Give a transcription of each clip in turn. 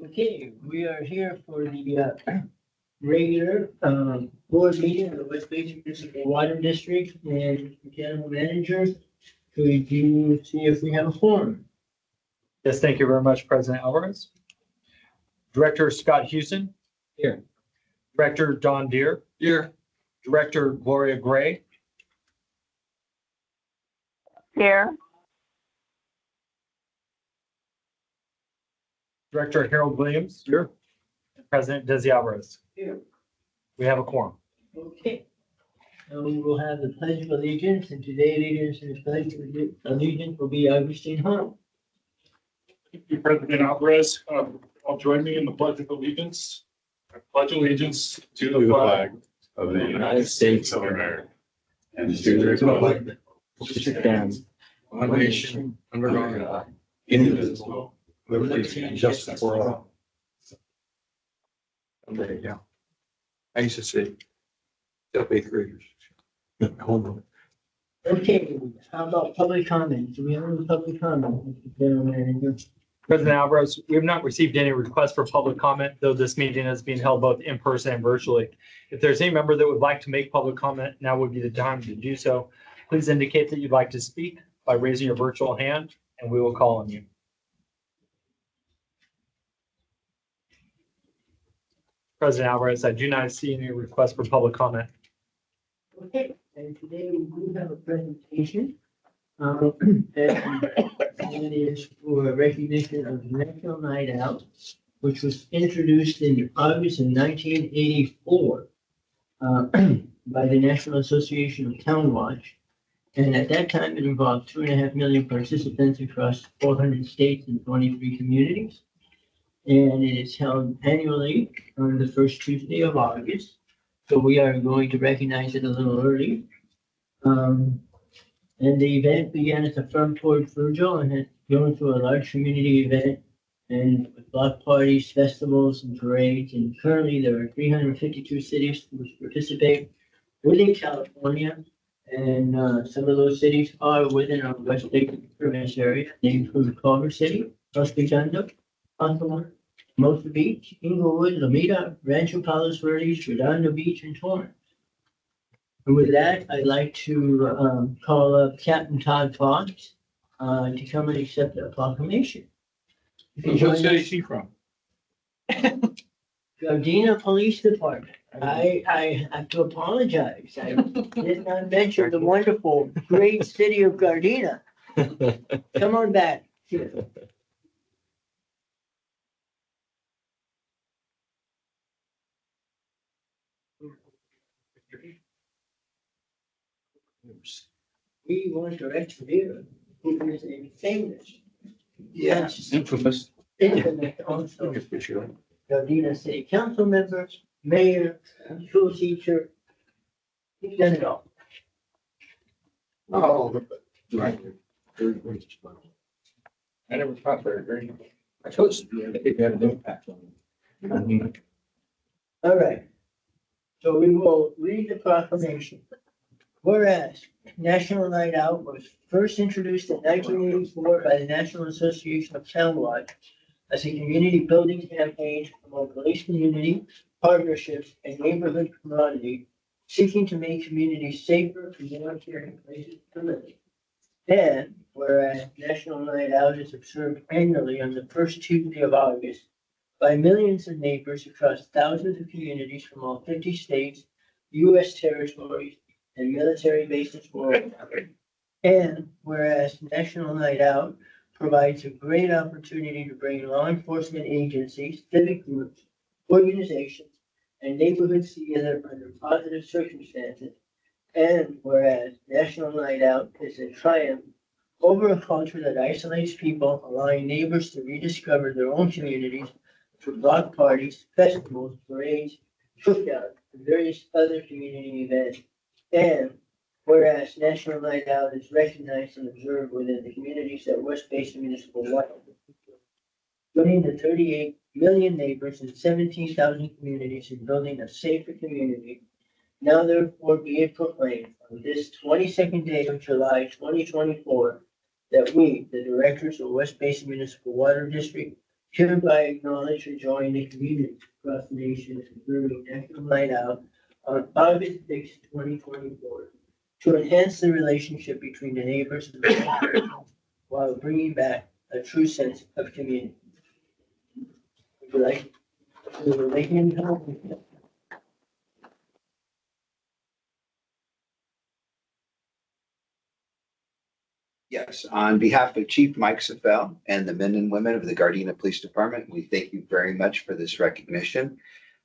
Okay, we are here for the regular board meeting of the West Basin Municipal Water District and General Manager. Could you see if we have a forum? Yes, thank you very much, President Alvarez. Director Scott Houston. Here. Director Don Deere. Here. Director Gloria Gray. Here. Director Harold Williams. Here. And President Desi Alvarez. Here. We have a quorum. Okay. We will have the Pledge of Allegiance, and today allegiance and the Pledge of Allegiance will be Augustine Hall. Thank you, President Alvarez. I'll join me in the Pledge of Allegiance. I pledge allegiance to the flag of the United States of America and to the republic which stands one nation under God, indivisible, with liberty and justice for all. There you go. I used to say, eighth graders. Okay, how about public comment? Do we have any public comment, Mr. General Manager? President Alvarez, we have not received any requests for public comment, though this meeting is being held both in person and virtually. If there's any member that would like to make public comment, now would be the time to do so. Please indicate that you'd like to speak by raising your virtual hand, and we will call on you. President Alvarez, I do not see any requests for public comment. Okay, and today we do have a presentation. And it is for recognition of National Night Out, which was introduced in August of 1984 by the National Association of Town Watch. And at that time, it involved 2.5 million participants across 400 states and 23 communities. And it is held annually on the first Tuesday of August. So we are going to recognize it a little early. And the event began at the Front Porch Virgil and has grown to a large community event and with block parties, festivals, and parades. And currently there are 352 cities which participate within California. And some of those cities are within our West Lake Province area. They include Culver City, Los Gatos, Ottawa, Hermosa Beach, Inglewood, Lomita, Rancho Palos Verdes, Redondo Beach, and Torrance. And with that, I'd like to call up Captain Todd Fox to come and accept the proclamation. What city is she from? Gardena Police Department. I have to apologize. I did not mention the wonderful, great city of Gardena. Come on back. We want Director Vera, who is a famous, Yes, infamous. infamous also Gardena City Council member, mayor, school teacher. He's done it all. Oh, right. I never thought very. I told you it had an impact on me. All right. So we will read the proclamation. Whereas National Night Out was first introduced in 1984 by the National Association of Town Watch as a community building campaign among police community, partnerships, and neighborhood camaraderie, seeking to make communities safer and more caring places to live. And whereas National Night Out is observed annually on the first Tuesday of August by millions of neighbors across thousands of communities from all 50 states, U.S. territories, and military bases worldwide. And whereas National Night Out provides a great opportunity to bring law enforcement agencies, civic groups, organizations, and neighborhoods together under positive circumstances. And whereas National Night Out is a triumph over a culture that isolates people, allowing neighbors to rediscover their own communities through block parties, festivals, parades, cookouts, and various other community events. And whereas National Night Out is recognized and observed within the communities that West Basin Municipal Water, including the 38 million neighbors and 17,000 communities in building a safer community, now therefore be it proclaimed on this 22nd day of July 2024 that we, the directors of West Basin Municipal Water District, hereby acknowledge and join the community across the nation in observing National Night Out on August 6, 2024, to enhance the relationship between the neighbors and the while bringing back a true sense of community. Would you like to make any comment? Yes, on behalf of Chief Mike Safel and the men and women of the Gardena Police Department, we thank you very much for this recognition.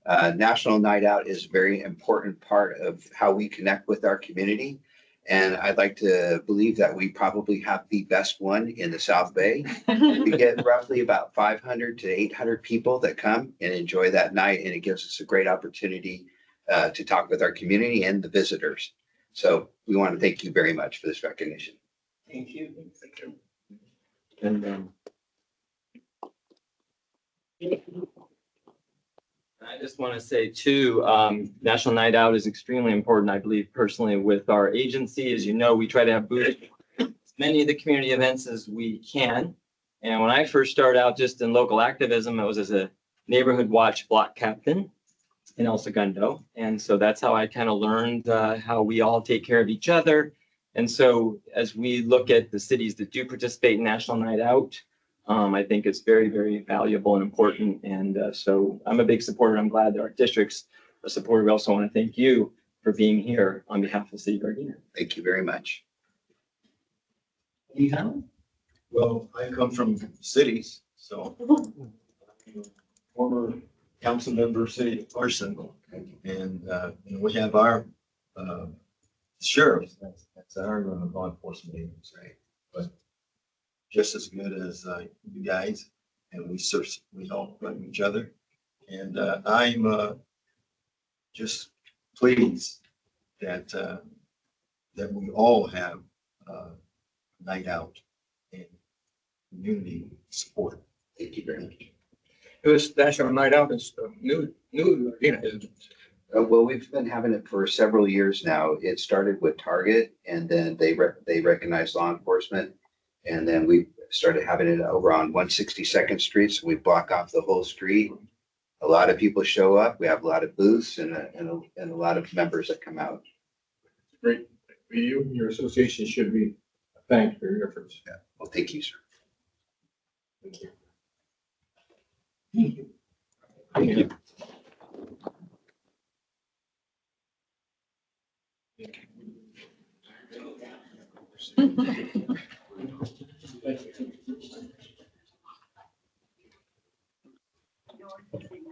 National Night Out is a very important part of how we connect with our community. And I'd like to believe that we probably have the best one in the South Bay. We get roughly about 500 to 800 people that come and enjoy that night, and it gives us a great opportunity to talk with our community and the visitors. So we want to thank you very much for this recognition. Thank you. And I just want to say too, National Night Out is extremely important, I believe personally, with our agency. As you know, we try to have booths at as many of the community events as we can. And when I first started out just in local activism, I was as a neighborhood watch block captain in El Segundo. And so that's how I kind of learned how we all take care of each other. And so as we look at the cities that do participate in National Night Out, I think it's very, very valuable and important. And so I'm a big supporter. I'm glad that our district's a supporter. We also want to thank you for being here on behalf of the city of Gardena. Thank you very much. Any comment? Well, I come from cities, so former council member, city of Carson, and we have our sheriff. That's our law enforcement agents, right? But just as good as you guys, and we help each other. And I'm just pleased that that we all have night out and community support. Thank you very much. This National Night Out is new, isn't it? Well, we've been having it for several years now. It started with Target, and then they recognized law enforcement. And then we started having it over on 162nd Street. So we block off the whole street. A lot of people show up. We have a lot of booths and a lot of members that come out. Great. You and your association should be thanked for your efforts. Yeah. Well, thank you, sir. Thank you. Thank you. Thank you.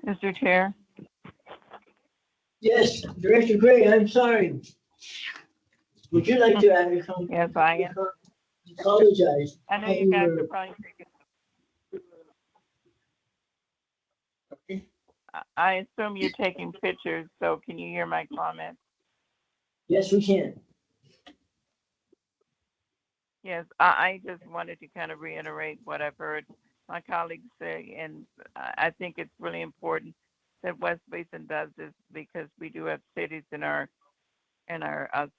Mr. Chair, Yes, Director Gray, I'm sorry. Would you like to add a comment? yes, I am. Apologize. I know you guys are probably taking. I assume you're taking pictures, so can you hear my comments? Yes, we can. Yes, I just wanted to kind of reiterate what I've heard my colleagues say, and I think it's really important that West Basin does this because we do have cities in our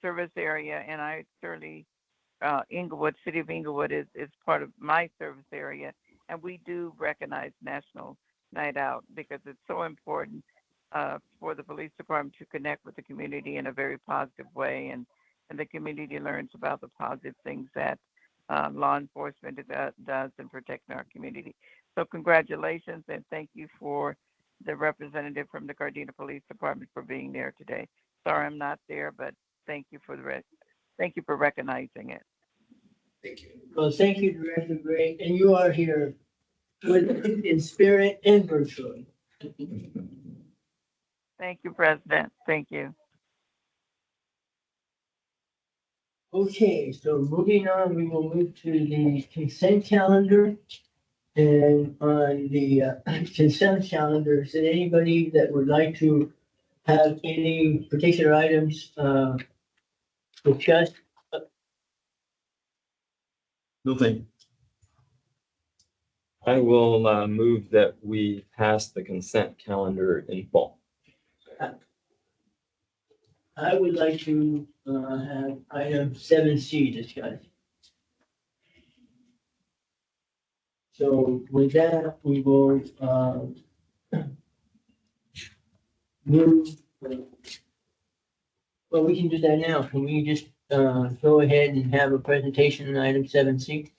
service area, and I certainly Inglewood, City of Inglewood is part of my service area, and we do recognize National Night Out because it's so important for the police department to connect with the community in a very positive way, and the community learns about the positive things that law enforcement does in protecting our community. So congratulations, and thank you for the representative from the Gardena Police Department for being there today. Sorry I'm not there, but thank you for recognizing it. Thank you. Well, thank you, Director Gray, and you are here with in spirit and virtually. Thank you, President. Thank you. Okay, so moving on, we will move to the consent calendar. And on the consent calendar, is there anybody that would like to have any particular items discussed? No thing. I will move that we pass the consent calendar in full. I would like to have item 7C discussed. So with that, we will, move, well, we can do that now. Can we just, go ahead and have a presentation on item 7C?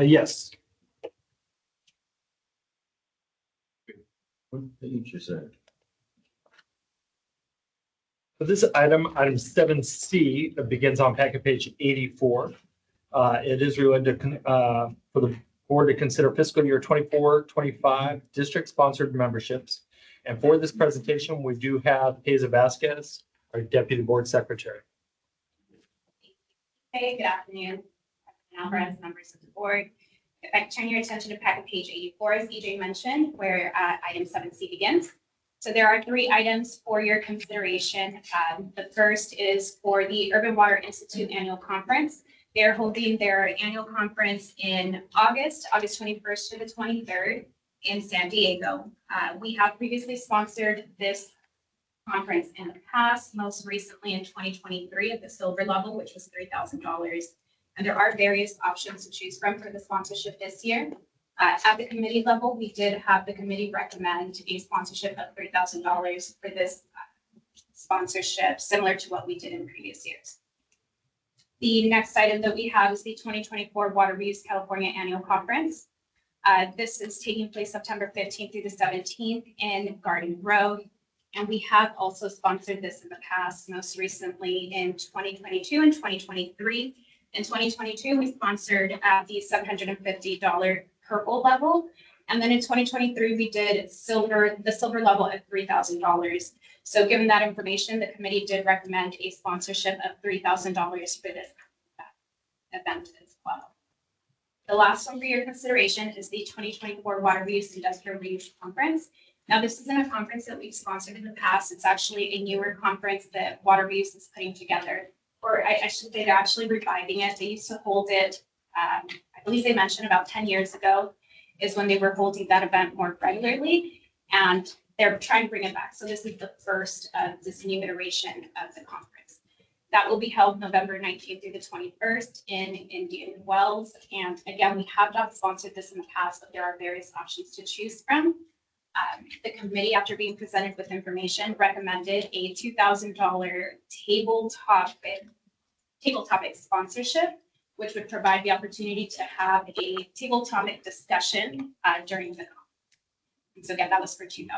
Yes. What page is that? For this item 7C, that begins on packet page 84. It is related to, for the board to consider fiscal year 24-25 district-sponsored memberships. And for this presentation, we do have Haza Vasquez, our deputy board secretary. Hey, good afternoon. Alvarez, members of the board. If I turn your attention to packet page 84, as EJ mentioned, where item 7C begins. So there are 3 items for your consideration. The first is for the Urban Water Institute Annual Conference. They're holding their annual conference in August 21st to the 23rd in San Diego. We have previously sponsored this conference in the past, most recently in 2023 at the silver level, which was $3,000. And there are various options to choose from for the sponsorship this year. At the committee level, we did have the committee recommend a sponsorship of $3,000 for this sponsorship, similar to what we did in previous years. The next item that we have is the 2024 Water Reuse California Annual Conference. This is taking place September 15th through the 17th in Garden Grove. And we have also sponsored this in the past, most recently in 2022 and 2023. In 2022, we sponsored at the $750 purple level. And then in 2023, we did the silver level at $3,000. So given that information, the committee did recommend a sponsorship of $3,000 for this event as well. The last one for your consideration is the 2024 Water Reuse Industrial Reuse Conference. Now, this isn't a conference that we've sponsored in the past. It's actually a newer conference that Water Reuse is putting together. Or I should say they're actually reviving it. They used to hold it, I believe they mentioned about 10 years ago is when they were holding that event more regularly. And they're trying to bring it back. So this is the first of this new iteration of the conference. That will be held November 19th through the 21st in Indian Wells. And again, we have not sponsored this in the past, but there are various options to choose from. The committee, after being presented with information, recommended a $2,000 table topic sponsorship, which would provide the opportunity to have a table topic discussion during the conference. And so again, that was for $2,000.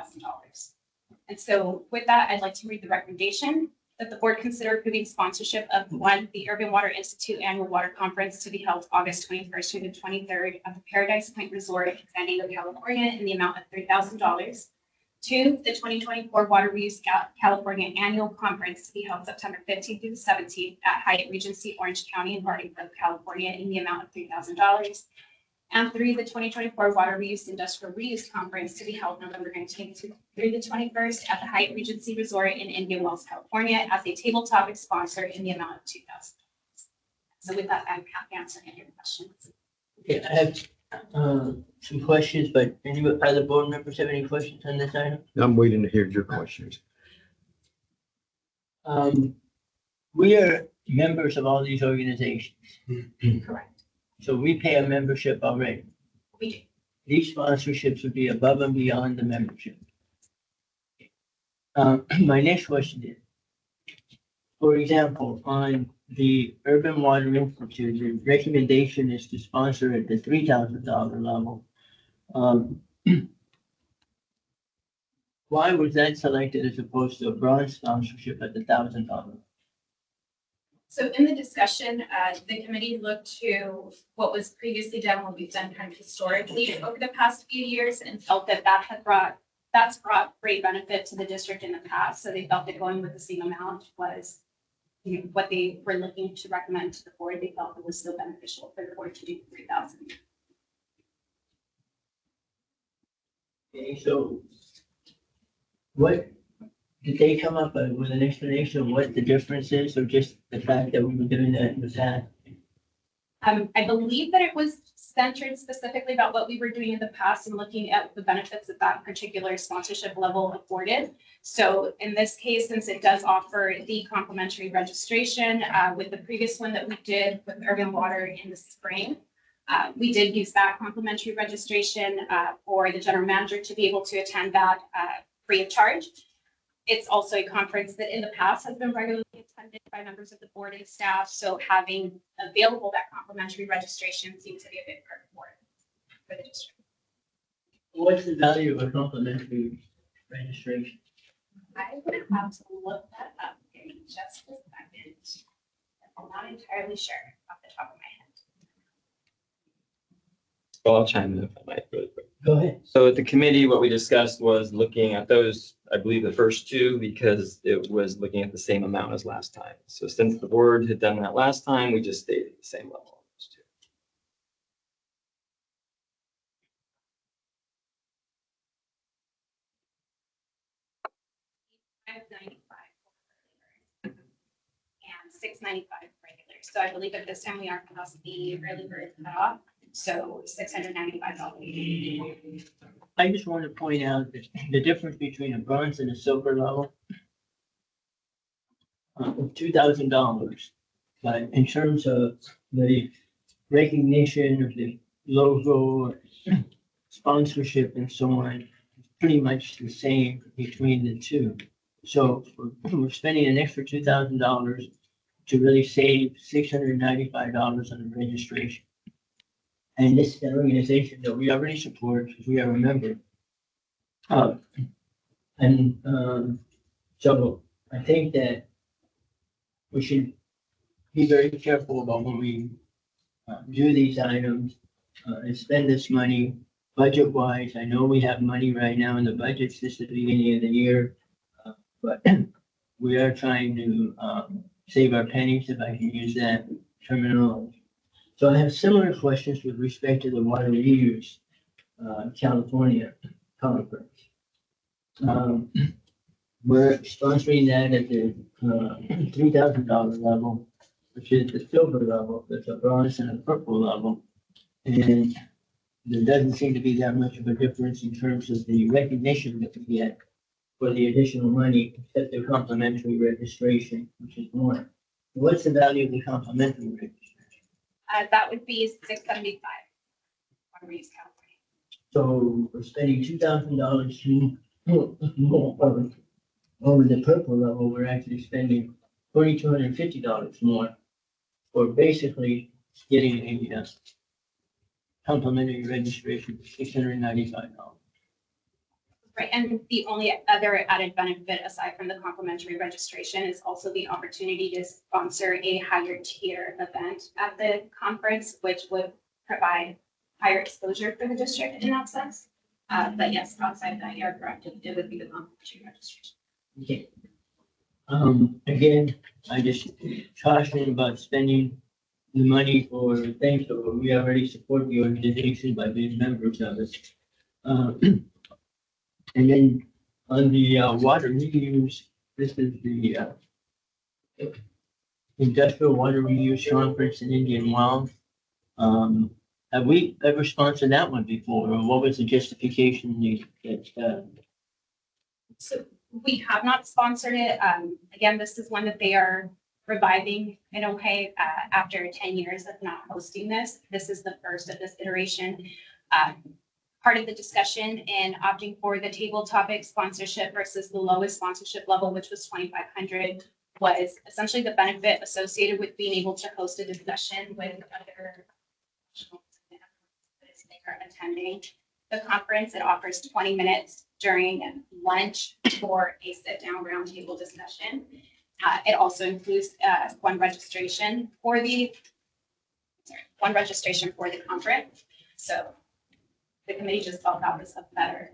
And so with that, I'd like to read the recommendation that the board consider approving sponsorship of 1, the Urban Water Institute Annual Water Conference to be held August 21st through the 23rd at the Paradise Point Resort in San Diego, California, in the amount of $3,000. 2, the 2024 Water Reuse California Annual Conference to be held September 15th through the 17th at Hyatt Regency Orange County in Garden Grove, California, in the amount of $3,000. And 3, the 2024 Water Reuse Industrial Reuse Conference to be held November 19th through the 21st at the Hyatt Regency Resort in Indian Wells, California, as a table topic sponsor in the amount of $2,000. So with that, I'm happy to answer any of your questions. Okay, I have, some questions, but any other board members have any questions on this item? I'm waiting to hear your questions. We are members of all these organizations, Correct. so we pay a membership already. We do. These sponsorships would be above and beyond the membership. My next question is, for example, on the Urban Water Institute, the recommendation is to sponsor at the $3,000 level. Why was that selected as opposed to a bronze sponsorship at the $1,000? So in the discussion, the committee looked to what was previously done, what we've done kind of historically over the past few years, and felt that that's brought great benefit to the district in the past. So they felt that going with the same amount was, what they were looking to recommend to the board. They felt it was still beneficial for the board to do 3,000. Okay, so what did they come up with an explanation of what the difference is, or just the fact that we were doing that in the past? I believe that it was centered specifically about what we were doing in the past and looking at the benefits that that particular sponsorship level afforded. So in this case, since it does offer the complimentary registration with the previous one that we did with Urban Water in the spring, We did use that complimentary registration for the general manager to be able to attend that free of charge. It's also a conference that in the past has been regularly attended by members of the board and staff. So having available that complimentary registration seems to be a big perk for the district. What's the value of a complimentary registration? I would have to look that up in just a second. I'm not entirely sure off the top of my head. Well, I'll chime in if I might really quick. Go ahead. So at the committee, what we discussed was looking at those, I believe the first two, because it was looking at the same amount as last time. So since the board had done that last time, we just stayed at the same level on those two. $5.95 and $6.95 regular. So I believe at this time we are past the early bird cutoff. So $695. I just want to point out that the difference between a bronze and a silver level. $2,000, but in terms of the recognition of the logo, sponsorship and so on, it's pretty much the same between the two. So we're spending an extra $2,000 to really save $695 on the registration. And this is an organization that we already support because we are a member. So I think that we should be very careful about when we do these items and spend this money budget wise. I know we have money right now in the budgets. This is the beginning of the year, but we are trying to save our pennies, if I can use that terminology. So I have similar questions with respect to the water reuse California conference. We're sponsoring that at the $3,000 level, which is the silver level, there's a bronze and a purple level. And there doesn't seem to be that much of a difference in terms of the recognition that we get for the additional money, except the complimentary registration, which is more. What's the value of the complimentary registration? That would be $675. Water reuse California. So we're spending $2,000 more over the purple level. We're actually spending $4,250 more for basically getting a complimentary registration for $695. Right, and the only other added benefit aside from the complimentary registration is also the opportunity to sponsor a higher tier event at the conference, which would provide higher exposure for the district in that sense. But yes, outside that, you're correct, it would be the complimentary registration. Okay. Again, I just caution about spending the money for things that we already support the organization by being members of it. And then on the water reuse, this is the Industrial Water Reuse Conference in Indian Wells. Have we ever sponsored that one before, or what was the justification that So we have not sponsored it. Again, this is one that they are reviving in a way after 10 years of not hosting this. This is the first of this iteration. Part of the discussion in opting for the table topic sponsorship versus the lowest sponsorship level, which was $2,500, was essentially the benefit associated with being able to host a discussion with other professionals that are attending the conference. It offers 20 minutes during lunch for a sit-down roundtable discussion. It also includes one registration for the conference. So the committee just felt that was a better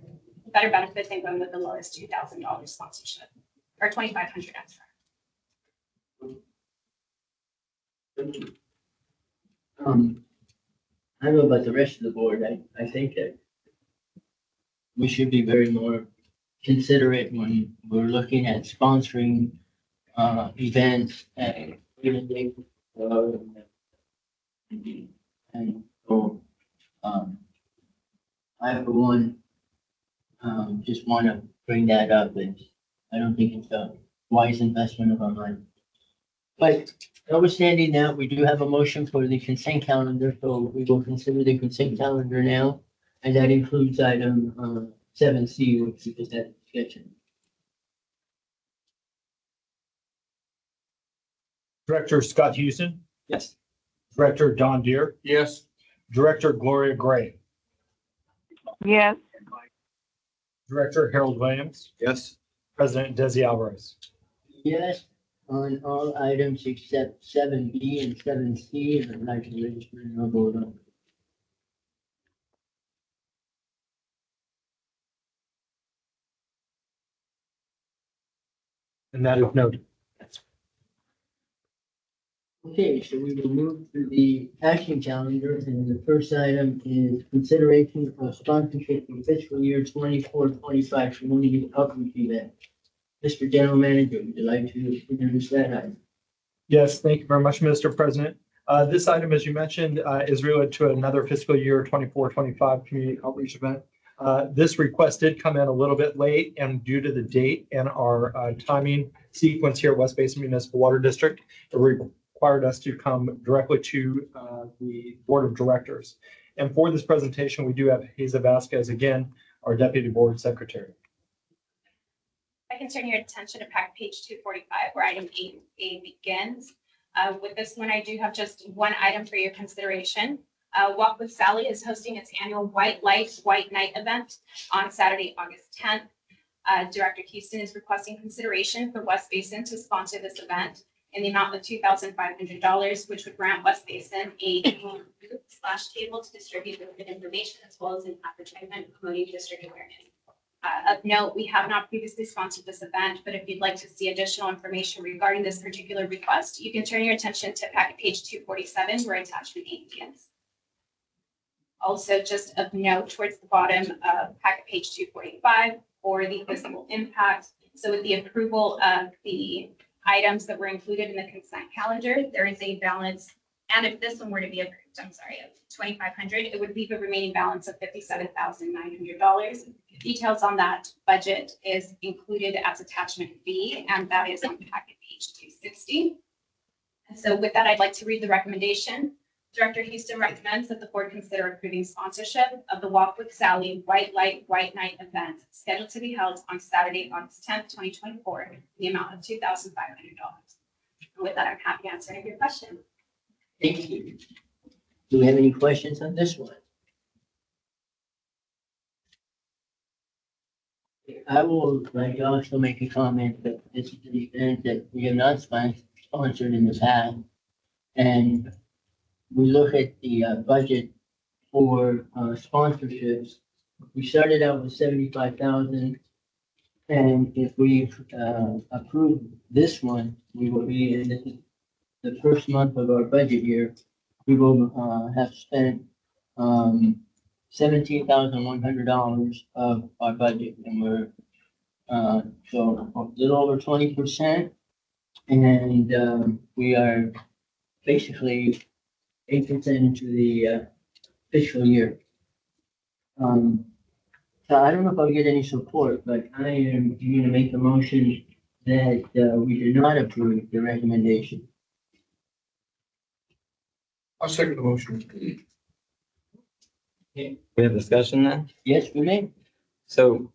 benefit than going with the lowest $2,000 sponsorship or $2,500 extra. I don't know about the rest of the board. I think that we should be very more considerate when we're looking at sponsoring events and even and so I for one just want to bring that up. And I don't think it's a wise investment of our money. But Notwithstanding that, we do have a motion for the consent calendar, so we will consider the consent calendar now. And that includes item 7C, which is that discussion. Director Scott Houston, Yes. Director Don Deere, Yes. Director Gloria Gray, Yes, Director Harold Williams, Yes. President Desi Alvarez. Yes, on all items except 7B and 7C, and I'd like to register no vote on. And that is noted. Okay, so we will move to the action calendar, and the first item is consideration of sponsorship for fiscal year 24-25 community outreach event. Mr. General Manager, would you like to introduce that item? Yes, thank you very much, Mr. President. This item, as you mentioned, is related to another fiscal year 24-25 community outreach event. This request did come in a little bit late, and due to the date and our timing sequence here at West Basin Municipal Water District, it required us to come directly to the Board of Directors. And for this presentation, we do have Haza Vasquez, again, our Deputy Board Secretary. I can turn your attention to page 245, where item 8A begins. With this one, I do have just one item for your consideration. Walk with Sally is hosting its annual White Light, White Night event on Saturday, August 10th. Director Houston is requesting consideration for West Basin to sponsor this event in the amount of $2,500, which would grant West Basin a table to distribute relevant information as well as an advertisement promoting district awareness. Of note, we have not previously sponsored this event, but if you'd like to see additional information regarding this particular request, you can turn your attention to packet page 247, where attachment 8 begins. Also, just of note, towards the bottom of packet page 245 for the visible impact. So with the approval of the items that were included in the consent calendar, there is a balance. And if this one were to be approved, I'm sorry, of $2,500, it would leave a remaining balance of $57,900. Details on that budget is included as attachment B, and that is on packet page 260. And so with that, I'd like to read the recommendation. Director Houston recommends that the board consider approving sponsorship of the Walk with Sally White Light, White Night event scheduled to be held on Saturday, August 10th, 2024, in the amount of $2,500. With that, I'm happy to answer any of your questions. Thank you. Do we have any questions on this one? I will like to also make a comment that this is an event that we have not sponsored in the past. And we look at the budget for sponsorships. We started out with 75,000. And if we approve this one, we will be in the first month of our budget year. We will have spent $17,100 of our budget, and we're so a little over 20%, and we are basically 8% into the fiscal year. So I don't know if I'll get any support, but I am going to make a motion that we do not approve the recommendation. I'll second the motion. We have discussion then? Yes, we may. So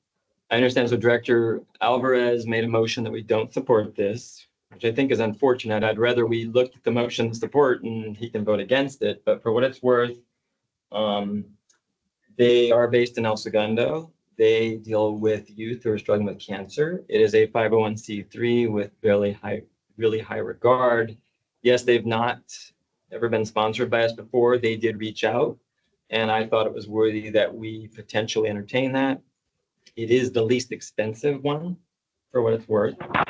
I understand. So Director Alvarez made a motion that we don't support this, which I think is unfortunate. I'd rather we looked at the motion to support and he can vote against it. But for what it's worth, they are based in El Segundo. They deal with youth who are struggling with cancer. It is a 501c3 with really high regard. Yes, they've not ever been sponsored by us before. They did reach out, and I thought it was worthy that we potentially entertain that. It is the least expensive one, for what it's worth. I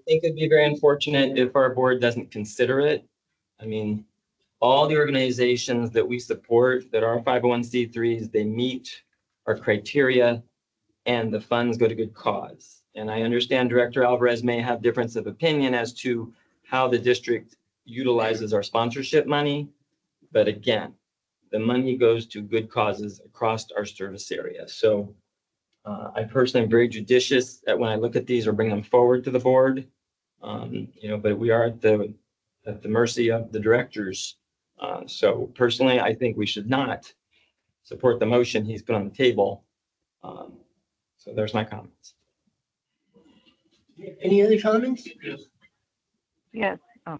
think it'd be very unfortunate if our board doesn't consider it. I mean, all the organizations that we support that are 501c3s, they meet our criteria and the funds go to good cause. And I understand Director Alvarez may have difference of opinion as to how the district utilizes our sponsorship money. But again, the money goes to good causes across our service area. So I personally am very judicious that when I look at these or bring them forward to the board. But we are at the mercy of the directors. So personally, I think we should not support the motion he's put on the table. So there's my comments. Any other comments? Yes. Oh,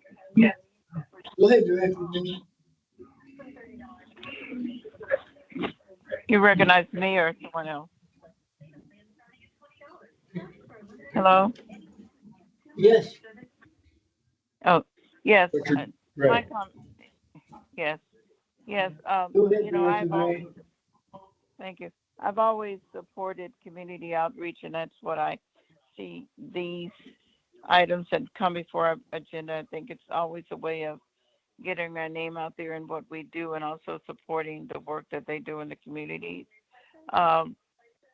Go ahead, Director. Bennett. you recognize me or someone else? Hello? Yes. Oh, yes. Richard My Gray. yes, yes. Go ahead, You know, Director Gray. thank you. I've always supported community outreach, and that's what I see these items that come before our agenda. I think it's always a way of getting our name out there and what we do, and also supporting the work that they do in the communities. Um,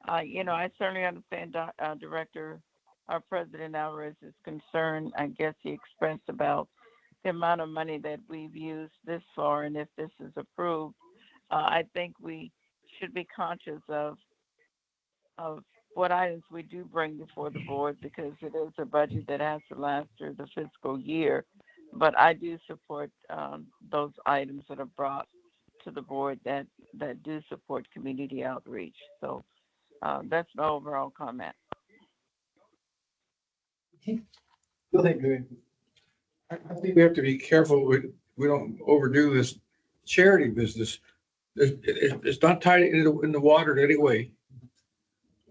I certainly understand Director, our President Alvarez's concern. I guess he expressed about the amount of money that we've used this far, and if this is approved, I think we should be conscious of what items we do bring before the board, because it is a budget that has to last through the fiscal year. But I do support those items that are brought to the board that do support community outreach. So that's my overall comment. Go ahead, Director. I think we have to be careful we don't overdo this charity business. It's not tied in the water in any way.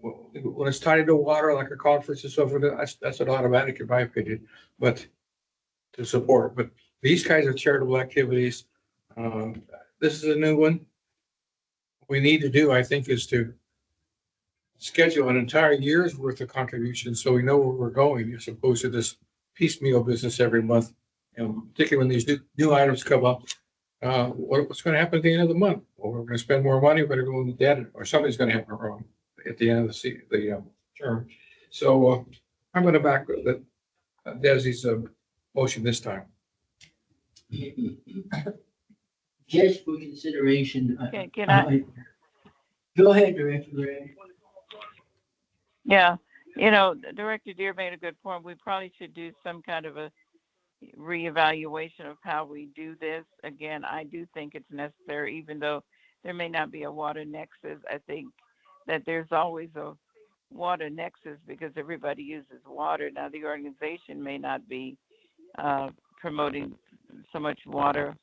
When it's tied into water, like a conference and so forth, that's an automatic in my opinion, but to support. But these kinds of charitable activities, this is a new one. What we need to do, I think, is to schedule an entire year's worth of contributions so we know where we're going, as opposed to this piecemeal business every month. And particularly when these new items come up, what's going to happen at the end of the month? Well, we're going to spend more money, we're going to go into debt, or something's going to happen wrong at the end of the term. So I'm going to back Desi's motion this time. Just for consideration. Can I? Go ahead, Director Gray. Yeah, Director Deere made a good point. We probably should do some kind of a reevaluation of how we do this. Again, I do think it's necessary, even though there may not be a water nexus. I think that there's always a water nexus because everybody uses water. Now, the organization may not be promoting so much water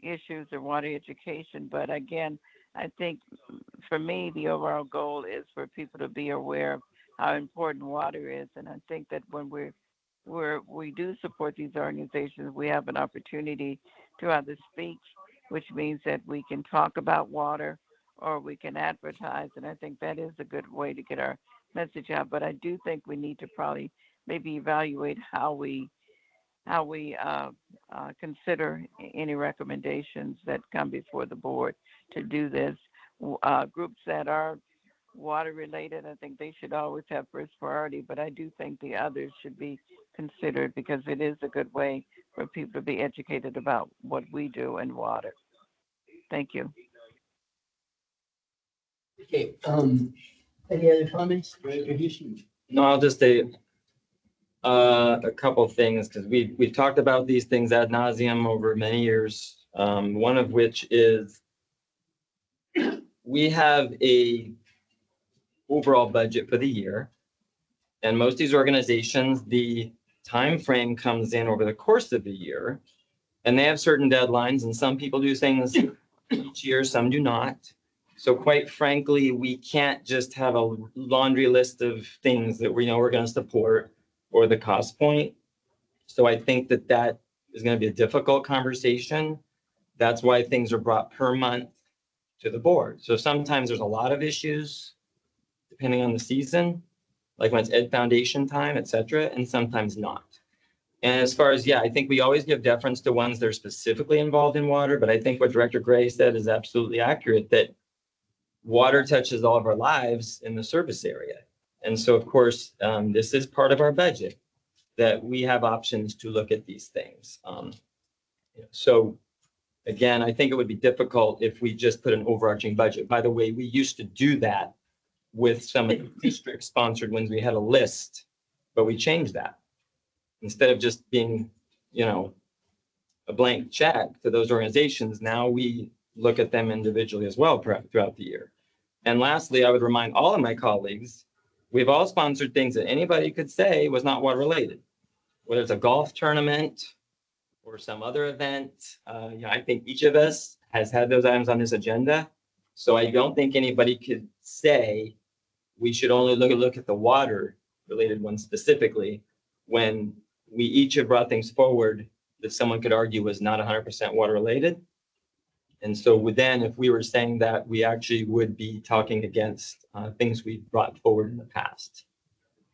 issues or water education, but again, I think for me, the overall goal is for people to be aware of how important water is. And I think that when we do support these organizations, we have an opportunity to either speak, which means that we can talk about water or we can advertise. And I think that is a good way to get our message out. But I do think we need to probably maybe evaluate how we consider any recommendations that come before the board to do this. Groups that are water related, I think they should always have first priority, but I do think the others should be considered because it is a good way for people to be educated about what we do in water. Thank you. Okay, any other comments? Director Houston? No, I'll just say a couple of things because we've talked about these things ad nauseum over many years. One of which is we have a overall budget for the year, and most of these organizations, the time frame comes in over the course of the year, and they have certain deadlines. And some people do things each year, some do not. So quite frankly, we can't just have a laundry list of things that we know we're going to support or the cost point. So I think that is going to be a difficult conversation. That's why things are brought per month to the board. So sometimes there's a lot of issues depending on the season, like when it's Ed Foundation time, et cetera, and sometimes not. And as far as, I think we always give deference to ones that are specifically involved in water, but I think what Director Gray said is absolutely accurate, that water touches all of our lives in the service area. And so, of course, this is part of our budget, that we have options to look at these things. So again, I think it would be difficult if we just put an overarching budget. By the way, we used to do that with some district sponsored ones. We had a list, but we changed that. instead of just being, a blank check to those organizations, now we look at them individually as well throughout the year. And lastly, I would remind all of my colleagues, we've all sponsored things that anybody could say was not water related, whether it's a golf tournament or some other event. I think each of us has had those items on this agenda. So I don't think anybody could say we should only look at the water related ones specifically when we each have brought things forward that someone could argue was not 100% water related. And so then if we were saying that, we actually would be talking against things we brought forward in the past.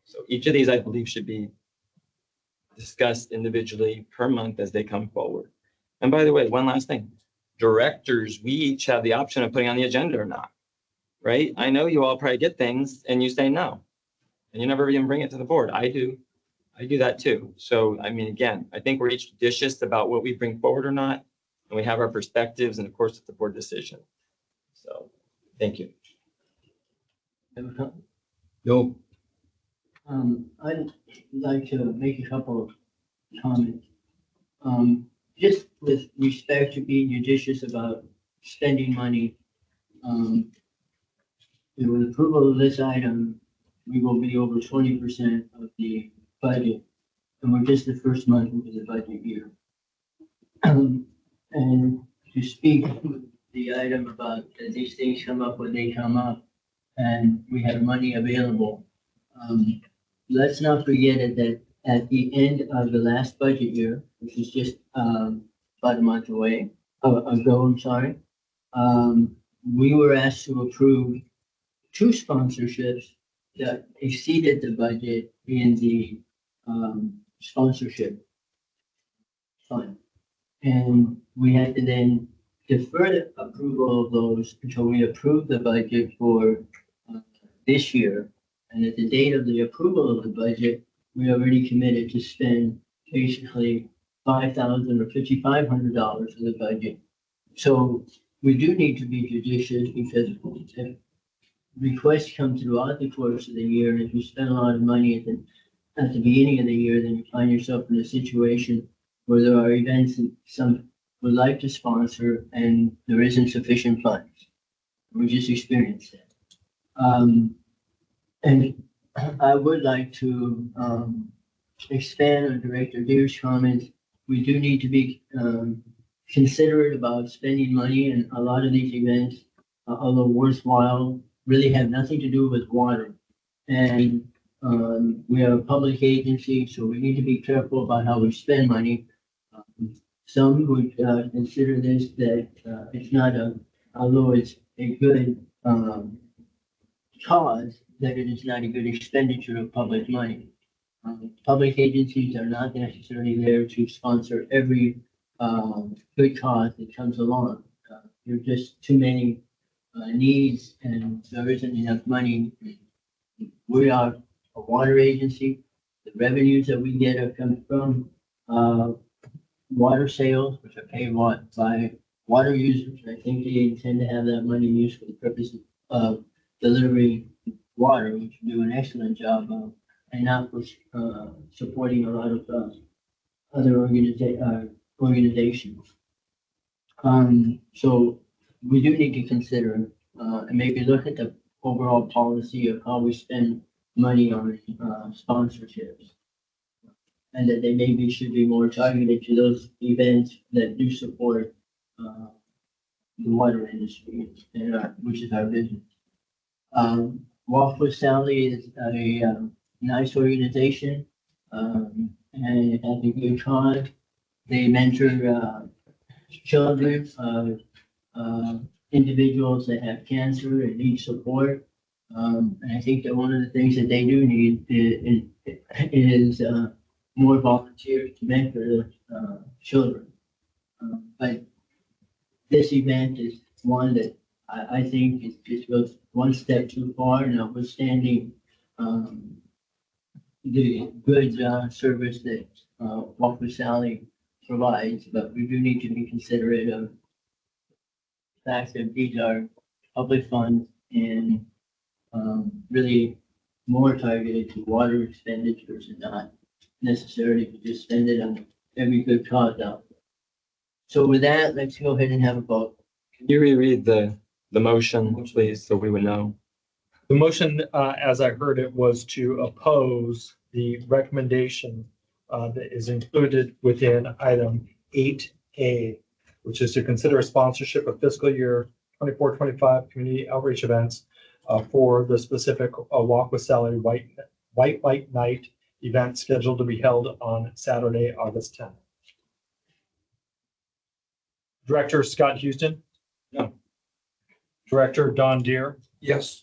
So each of these, I believe, should be discussed individually per month as they come forward. And by the way, one last thing, directors, we each have the option of putting on the agenda or not, right? I know you all probably get things and you say no, and you never even bring it to the board. I do that too. So, I mean, again, I think we're each judicious about what we bring forward or not, and we have our perspectives, and of course, it's the board decision. So, thank you. No, I'd like to make a couple of comments. Just with respect to being judicious about spending money, with approval of this item, we will be over 20% of the budget, and we're just the first month into the budget year. And to speak to the item about that these things come up when they come up, and we have money available. Let's not forget that at the end of the last budget year, which is just about a month ago, I'm sorry, we were asked to approve 2 sponsorships that exceeded the budget in the sponsorship fund. And we had to then defer the approval of those until we approved the budget for this year. And at the date of the approval of the budget, we already committed to spend basically $5,000 or $5,500 of the budget. So we do need to be judicious because if requests come throughout the course of the year, and if you spend a lot of money at the beginning of the year, then you find yourself in a situation where there are events that some would like to sponsor and there isn't sufficient funds. We just experienced that. And I would like to expand on Director Deere's comments. We do need to be considerate about spending money, and a lot of these events, although worthwhile, really have nothing to do with water. And we are a public agency, so we need to be careful about how we spend money. Some would consider this that it's not although it's a good cause, that it is not a good expenditure of public money. Public agencies are not necessarily there to sponsor every good cause that comes along. There are just too many needs, and there isn't enough money. We are a water agency. The revenues that we get are come from water sales, which are paid by water users. I think they intend to have that money used for the purpose of delivering water, which we do an excellent job of, and not for supporting a lot of other organizations. So we do need to consider and maybe look at the overall policy of how we spend money on sponsorships, and that they maybe should be more targeted to those events that do support the water industry, and which is our business. Walk with Sally is a nice organization, and it has a good cause. They mentor children of individuals that have cancer and need support. And I think that one of the things that they do need is more volunteers to mentor children. But this event is one that I think it just goes one step too far, notwithstanding the good service that Walk with Sally provides. But we do need to be considerate of the fact that these are public funds and really more targeted to water expenditures and not necessarily to just spend it on every good cause out there. So with that, let's go ahead and have a vote. Can you reread the motion, please, so we would know? The motion, as I heard it, was to oppose the recommendation that is included within item 8A, which is to consider a sponsorship of fiscal year 24-25 community outreach events for the specific Walk with Sally White Light Night event scheduled to be held on Saturday, August 10th. Director Scott Houston? No. Director Don Deere? Yes.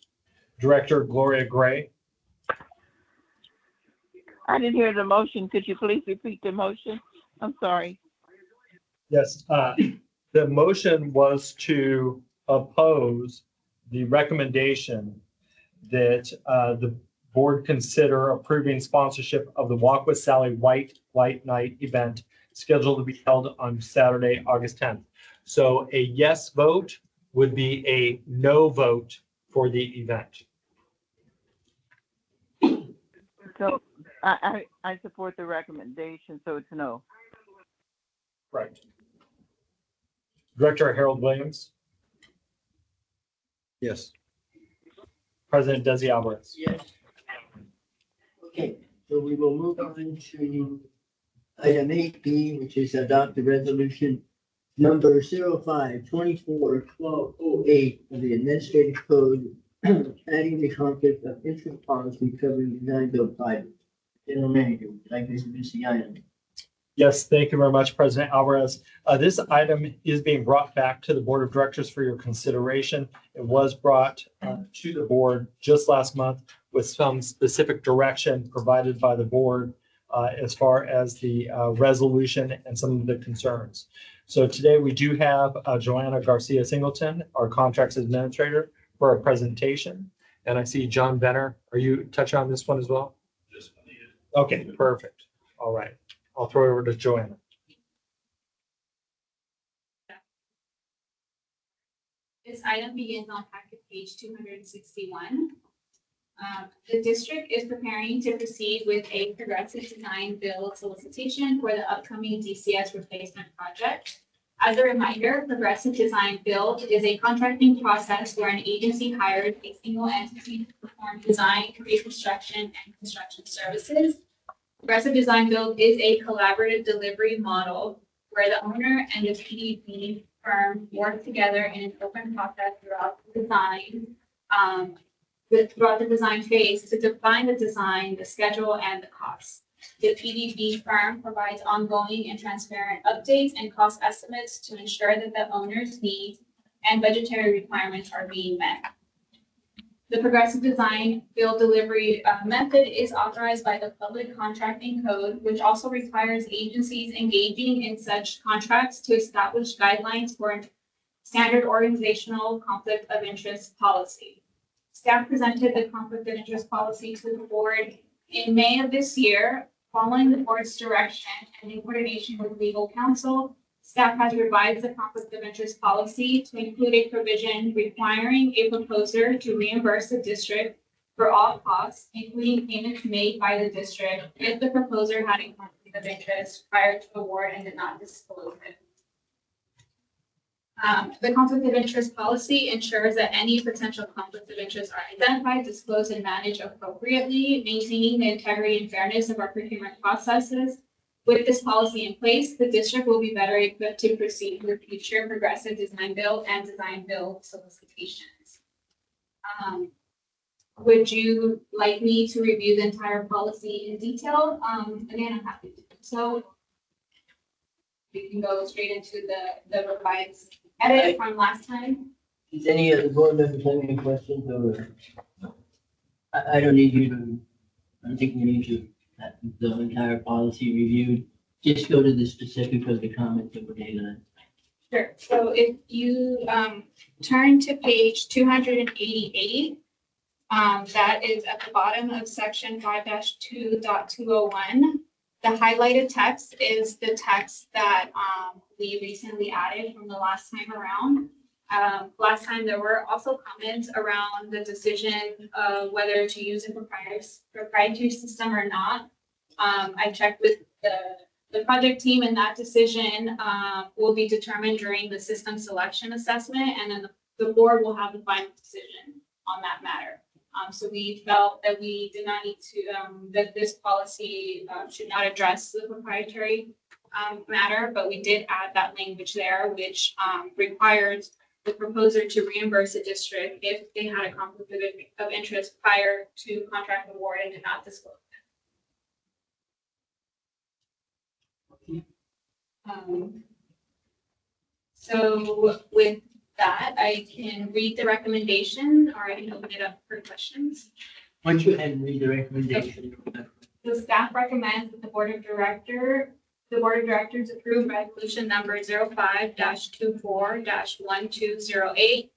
Director Gloria Gray? I didn't hear the motion. Could you please repeat the motion? I'm sorry. Yes, the motion was to oppose the recommendation that the board consider approving sponsorship of the Walk with Sally White Light Night event scheduled to be held on Saturday, August 10th. So a yes vote would be a no vote for the event. So I support the recommendation, so it's no. Correct. Director Harold Williams, Yes. President Desi Alvarez. Yes. Okay, so we will move on to item 8B, which is adopt the resolution number 05-24-1208 of the administrative code, adding the conflict of interest policy covering design build projects. General Manager, would you like to introduce the item? Yes, thank you very much, President Alvarez. This item is being brought back to the Board of Directors for your consideration. It was brought to the board just last month with some specific direction provided by the board as far as the resolution and some of the concerns. So today we do have Joanna Garcia Singleton, our contracts administrator, for a presentation. And I see John Benner. Are you touching on this one as well? Okay, perfect. All right. I'll throw it over to Joanna. This item begins on packet page 261. The district is preparing to proceed with a progressive design build solicitation for the upcoming DCS replacement project. As a reminder, progressive design build is a contracting process where an agency hires a single entity to perform design, reconstruction, and construction services. Progressive design build is a collaborative delivery model where the owner and the PDB firm work together in an open process throughout the design, throughout the design phase to define the design, the schedule, and the costs. The PDB firm provides ongoing and transparent updates and cost estimates to ensure that the owner's needs and budgetary requirements are being met. The progressive design build delivery method is authorized by the Public Contracting Code, which also requires agencies engaging in such contracts to establish guidelines for standard organizational conflict of interest policy. Staff presented the conflict of interest policy to the board in May of this year. Following the board's direction and in coordination with legal counsel, staff has revised the conflict of interest policy to include a provision requiring a proposer to reimburse the district for all costs, including payments made by the district if the proposer had a conflict of interest prior to award and did not disclose it. The conflict of interest policy ensures that any potential conflicts of interest are identified, disclosed, and managed appropriately, maintaining the integrity and fairness of our procurement processes. With this policy in place, the district will be better equipped to proceed with future progressive design build and design build solicitations. Would you like me to review the entire policy in detail? Again, I'm happy to do so. We can go straight into the revised edit from last time. Does any of the board members have any questions or? I don't need you to, I don't think we need to have the entire policy reviewed. Just go to the specifics of the comments that were made on it. Sure. So if you turn to page 288, that is at the bottom of section 5-2.201. The highlighted text is the text that we recently added from the last time around. Last time there were also comments around the decision of whether to use a proprietary system or not. I checked with the project team, and that decision will be determined during the system selection assessment, and then the board will have the final decision on that matter. So we felt that we did not need to, that this policy should not address the proprietary matter, but we did add that language there, which requires the proposer to reimburse the district if they had a conflict of interest prior to contract award and did not disclose it. So with that, I can read the recommendation, or I can open it up for questions. Why don't you ahead and read the recommendation? The staff recommends that the board of directors approve resolution number 05-24-1208,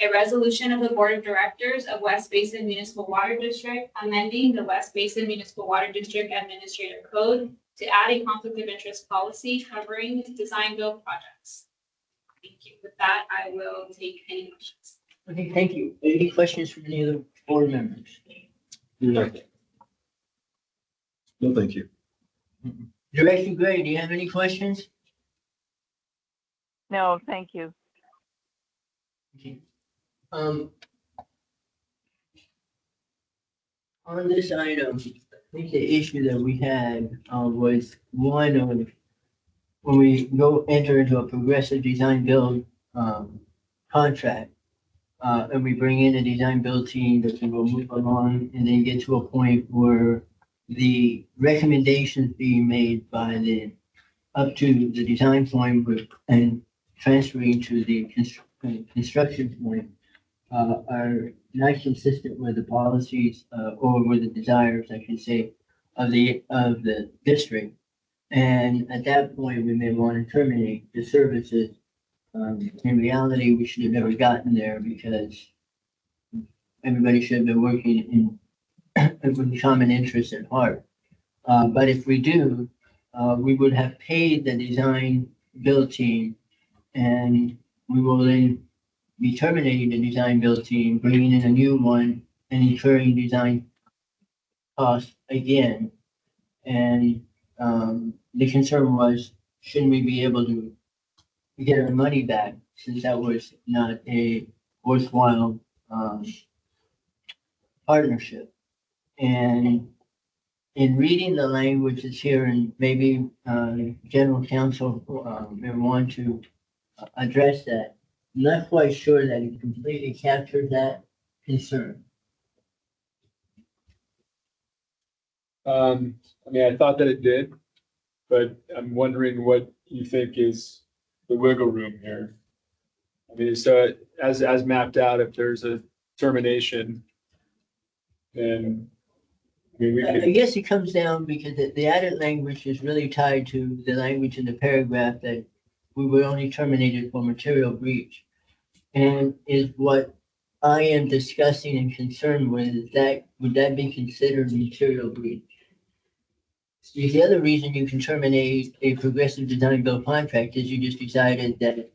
a resolution of the Board of Directors of West Basin Municipal Water District amending the West Basin Municipal Water District Administrative Code to add a conflict of interest policy covering design build projects. Thank you. With that, I will take any questions. Okay, thank you. Any questions from any of the board members? No, thank you. Director Gray, do you have any questions? No, thank you. Okay. On this item, I think the issue that we had was one of when we go enter into a progressive design build contract, and we bring in a design build team that can go move along and then get to a point where the recommendations being made by the up to the design point and transferring to the construction point are not consistent with the policies or with the desires, I should say, of the district. And at that point, we may want to terminate the services. In reality, we should have never gotten there because everybody should have been working with common interest at heart. But if we do, we would have paid the design build team, and we will then be terminating the design build team, bringing in a new one, and incurring design costs again. And the concern was, shouldn't we be able to get our money back, since that was not a worthwhile partnership? And in reading the language that's here, and maybe general counsel may want to address that, I'm not quite sure that it completely captured that concern. I mean, I thought that it did, but I'm wondering what you think is the wiggle room here. I mean, so as mapped out, if there's a termination, then, I mean, we I could, guess it comes down because the added language is really tied to the language in the paragraph that we were only terminated for material breach. And is what I am discussing and concerned with, is that, would that be considered material breach? See, the other reason you can terminate a progressive design build contract is you just decided that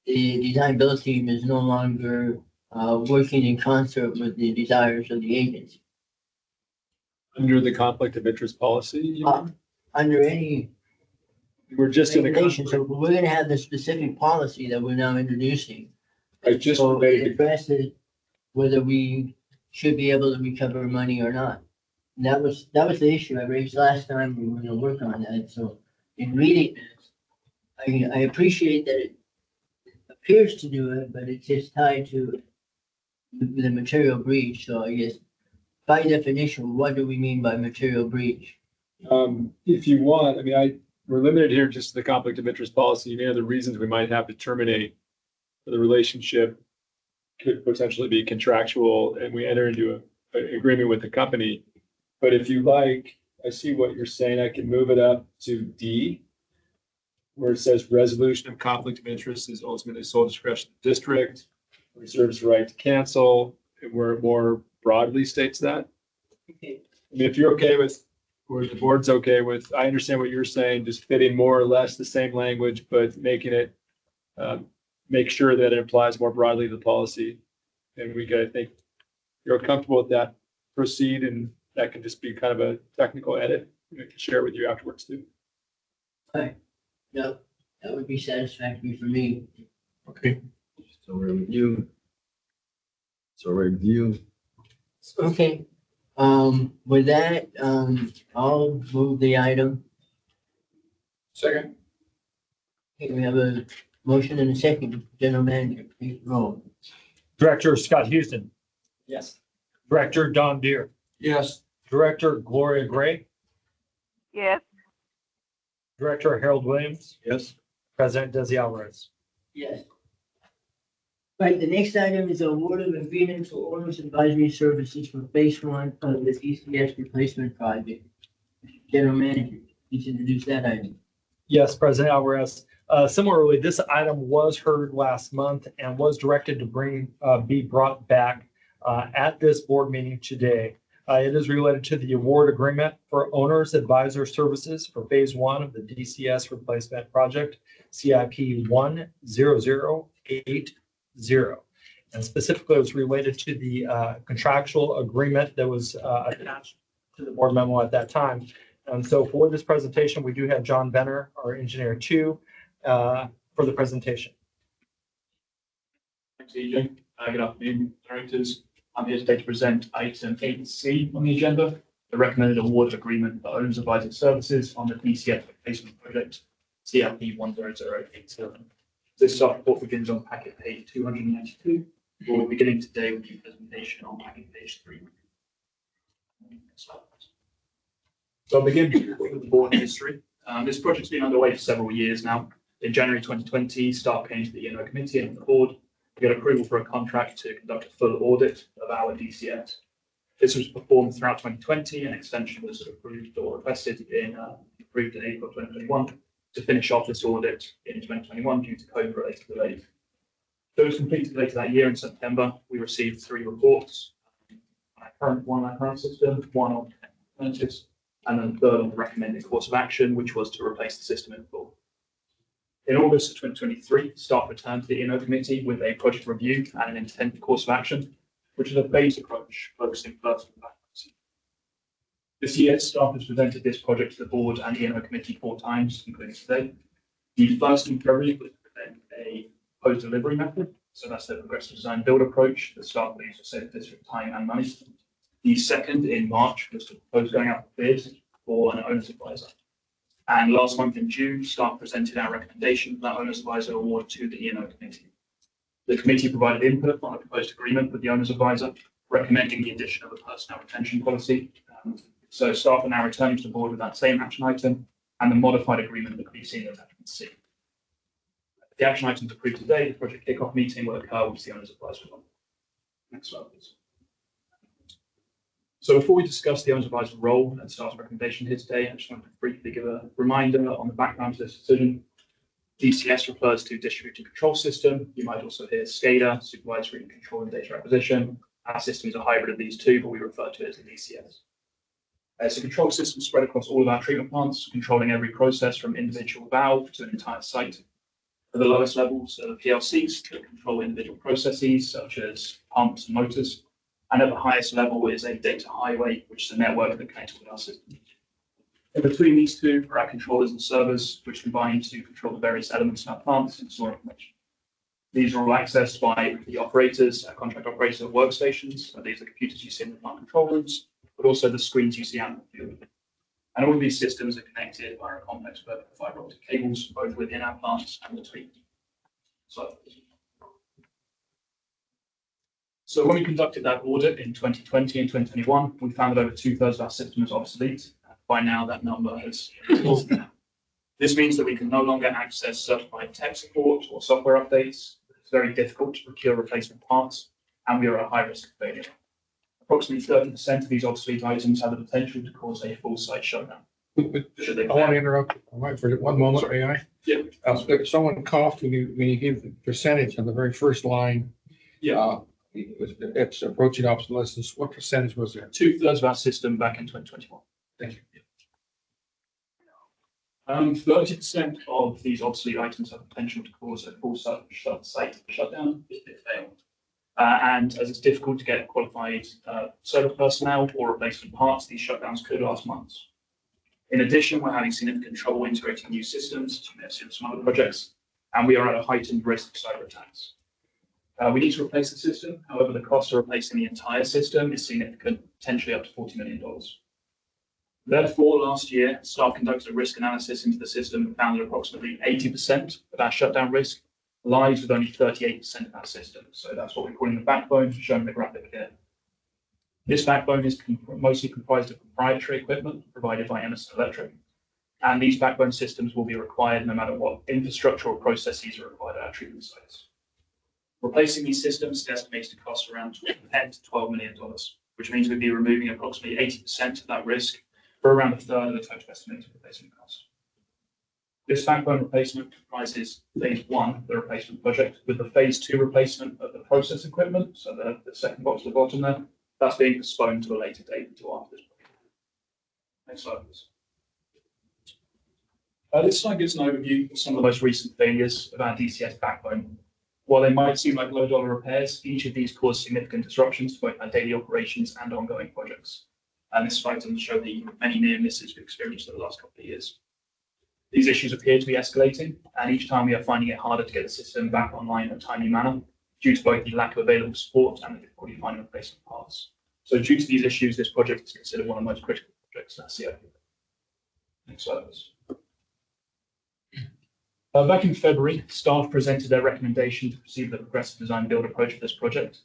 the design build team is no longer working in concert with the desires of the agency. under the conflict of interest policy, you mean? Under any We're just in a regulation, so conflict. we're gonna have the specific policy that we're now introducing. I just So made it it, addresses whether we should be able to recover money or not. And that was the issue I raised last time. We were gonna work on that. So in reading this, I appreciate that it appears to do it, but it's just tied to the material breach. So I guess by definition, what do we mean by material breach? if you want, I mean, we're limited here just to the conflict of interest policy. Any other reasons we might have to terminate the relationship could potentially be contractual, and we enter into an agreement with the company. But if you like, I see what you're saying. I can move it up to D, where it says resolution of conflict of interest is ultimately sole discretion of the district, reserves the right to cancel, and where it more broadly states that. Okay. I mean, if you're okay with, or the board's okay with, I understand what you're saying, just fitting more or less the same language, but making it, make sure that it applies more broadly to the policy. And we could, I think, you're comfortable with that, proceed, and that can just be kind of a technical edit. I can share with you afterwards too. No, that would be satisfactory for me. Okay. So review. So review. Okay, with that, I'll move the item. Second. Okay, we have a motion and a second. General Manager, please roll. Director Scott Houston, Yes. Director Don Deere, Yes. Director Gloria Gray, Yes, Director Harold Williams, Yes. President Desi Alvarez. Yes. Right, the next item is award of agreement for owners advisory services for phase one of the DCS replacement project. General Manager, please introduce that item. Yes, President Alvarez. Similarly, this item was heard last month and was directed to be brought back at this board meeting today. It is related to the award agreement for owners advisor services for phase one of the DCS replacement project, CIP 10080. And specifically, it was related to the contractual agreement that was attached to the board memo at that time. So for this presentation, we do have John Benner, our engineer two, for the presentation. Thanks, EJ. Good afternoon, directors. I'm here today to present item 8C on the agenda, the recommended award agreement for owners advisor services on the DCF replacement project, CRP 10087. This staff report begins on packet page 292. We'll be beginning today with the presentation on packet page 3. So I'll begin with the board history. This project's been underway for several years now. In January 2020, staff came to the E&O committee and the board to get approval for a contract to conduct a full audit of our DCS. This was performed throughout 2020, and extension was approved or requested approved in April 2021 to finish off this audit in 2021 due to COVID-related delays. So it was completed later that year in September. We received 3 reports, one on our current system, one on alternatives, and then the third on the recommended course of action, which was to replace the system in full. In August of 2023, staff returned to the E&O committee with a project review and an intended course of action, which is a phased approach focusing first on backwards. This year, staff has presented this project to the board and the E&O committee 4 times, including today. The first in February was to present a proposed delivery method. So that's the progressive design build approach that staff believes will save district time and money. The second in March was to propose going out for bid for an owner's advisor. And last month in June, staff presented our recommendation for that owner's advisor award to the E&O committee. The committee provided input on a proposed agreement with the owner's advisor, recommending the addition of a personnel retention policy. So staff are now returning to the board with that same action item and the modified agreement that can be seen in attachment C. The action items approved today, the project kickoff meeting will occur with the owner's advisor. Next slide, please. So before we discuss the owner's advisor role and staff's recommendation here today, I just want to briefly give a reminder on the background to this decision. DCS refers to distributed control system. You might also hear SCADA, supervisory and control and data acquisition. Our system is a hybrid of these two, but we refer to it as the DCS. It's a control system spread across all of our treatment plants, controlling every process from individual valve to an entire site. At the lowest levels are the PLCs that control individual processes, such as pumps and motors. And at the highest level is a data highway, which is a network that connects with our system. In between these two are our controllers and servers, which combine to control the various elements in our plants and store information. These are all accessed by the operators, our contract operators at workstations. So these are the computers you see in the plant control rooms, but also the screens you see out in the field. And all of these systems are connected via a complex web of fiber optic cables, both within our plants and between. So when we conducted that audit in 2020 and 2021, we found that over 2/3 of our system is obsolete. By now, that number has increased. This means that we can no longer access certified tech support or software updates. It's very difficult to procure replacement parts, and we are at high risk of failure. Approximately 30% of these obsolete items have the potential to cause a full site shutdown. I want to interrupt, all right, for 1 moment, may I? Yeah. If someone coughed when you gave the percentage on the very first line. Yeah. It's approaching obsolescence. What percentage was there? 2/3 of our system back in 2021. Thank you. 30% of these obsolete items have potential to cause a full site shutdown if it failed. And as it's difficult to get qualified service personnel or replacement parts, these shutdowns could last months. In addition, we're having significant trouble integrating new systems, as you may have seen in some other projects, and we are at a heightened risk of cyber attacks. We need to replace the system. However, the cost of replacing the entire system is significant, potentially up to $40 million. Therefore, last year, staff conducted a risk analysis into the system and found that approximately 80% of our shutdown risk lies with only 38% of our system. So that's what we're calling the backbone, shown in the graphic here. This backbone is mostly comprised of proprietary equipment provided by Emerson Electric, and these backbone systems will be required no matter what infrastructure or processes are required at our treatment sites. Replacing these systems is estimated to cost around $10 to $12 million, which means we'd be removing approximately 80% of that risk for around a third of the total estimated replacement cost. This backbone replacement comprises phase one of the replacement project, with the phase two replacement of the process equipment, so the second box at the bottom there, that's being postponed to a later date until after this project. Next slide, please. This slide gives an overview of some of the most recent failures of our DCS backbone. While they might seem like low-dollar repairs, each of these cause significant disruptions to both our daily operations and ongoing projects. And this slide doesn't show the many near misses we've experienced over the last couple of years. These issues appear to be escalating, and each time we are finding it harder to get the system back online in a timely manner due to both the lack of available support and the difficulty finding replacement parts. So due to these issues, this project is considered one of the most critical projects in our CIP. Next slide, please. Back in February, staff presented their recommendation to proceed with the progressive design build approach for this project.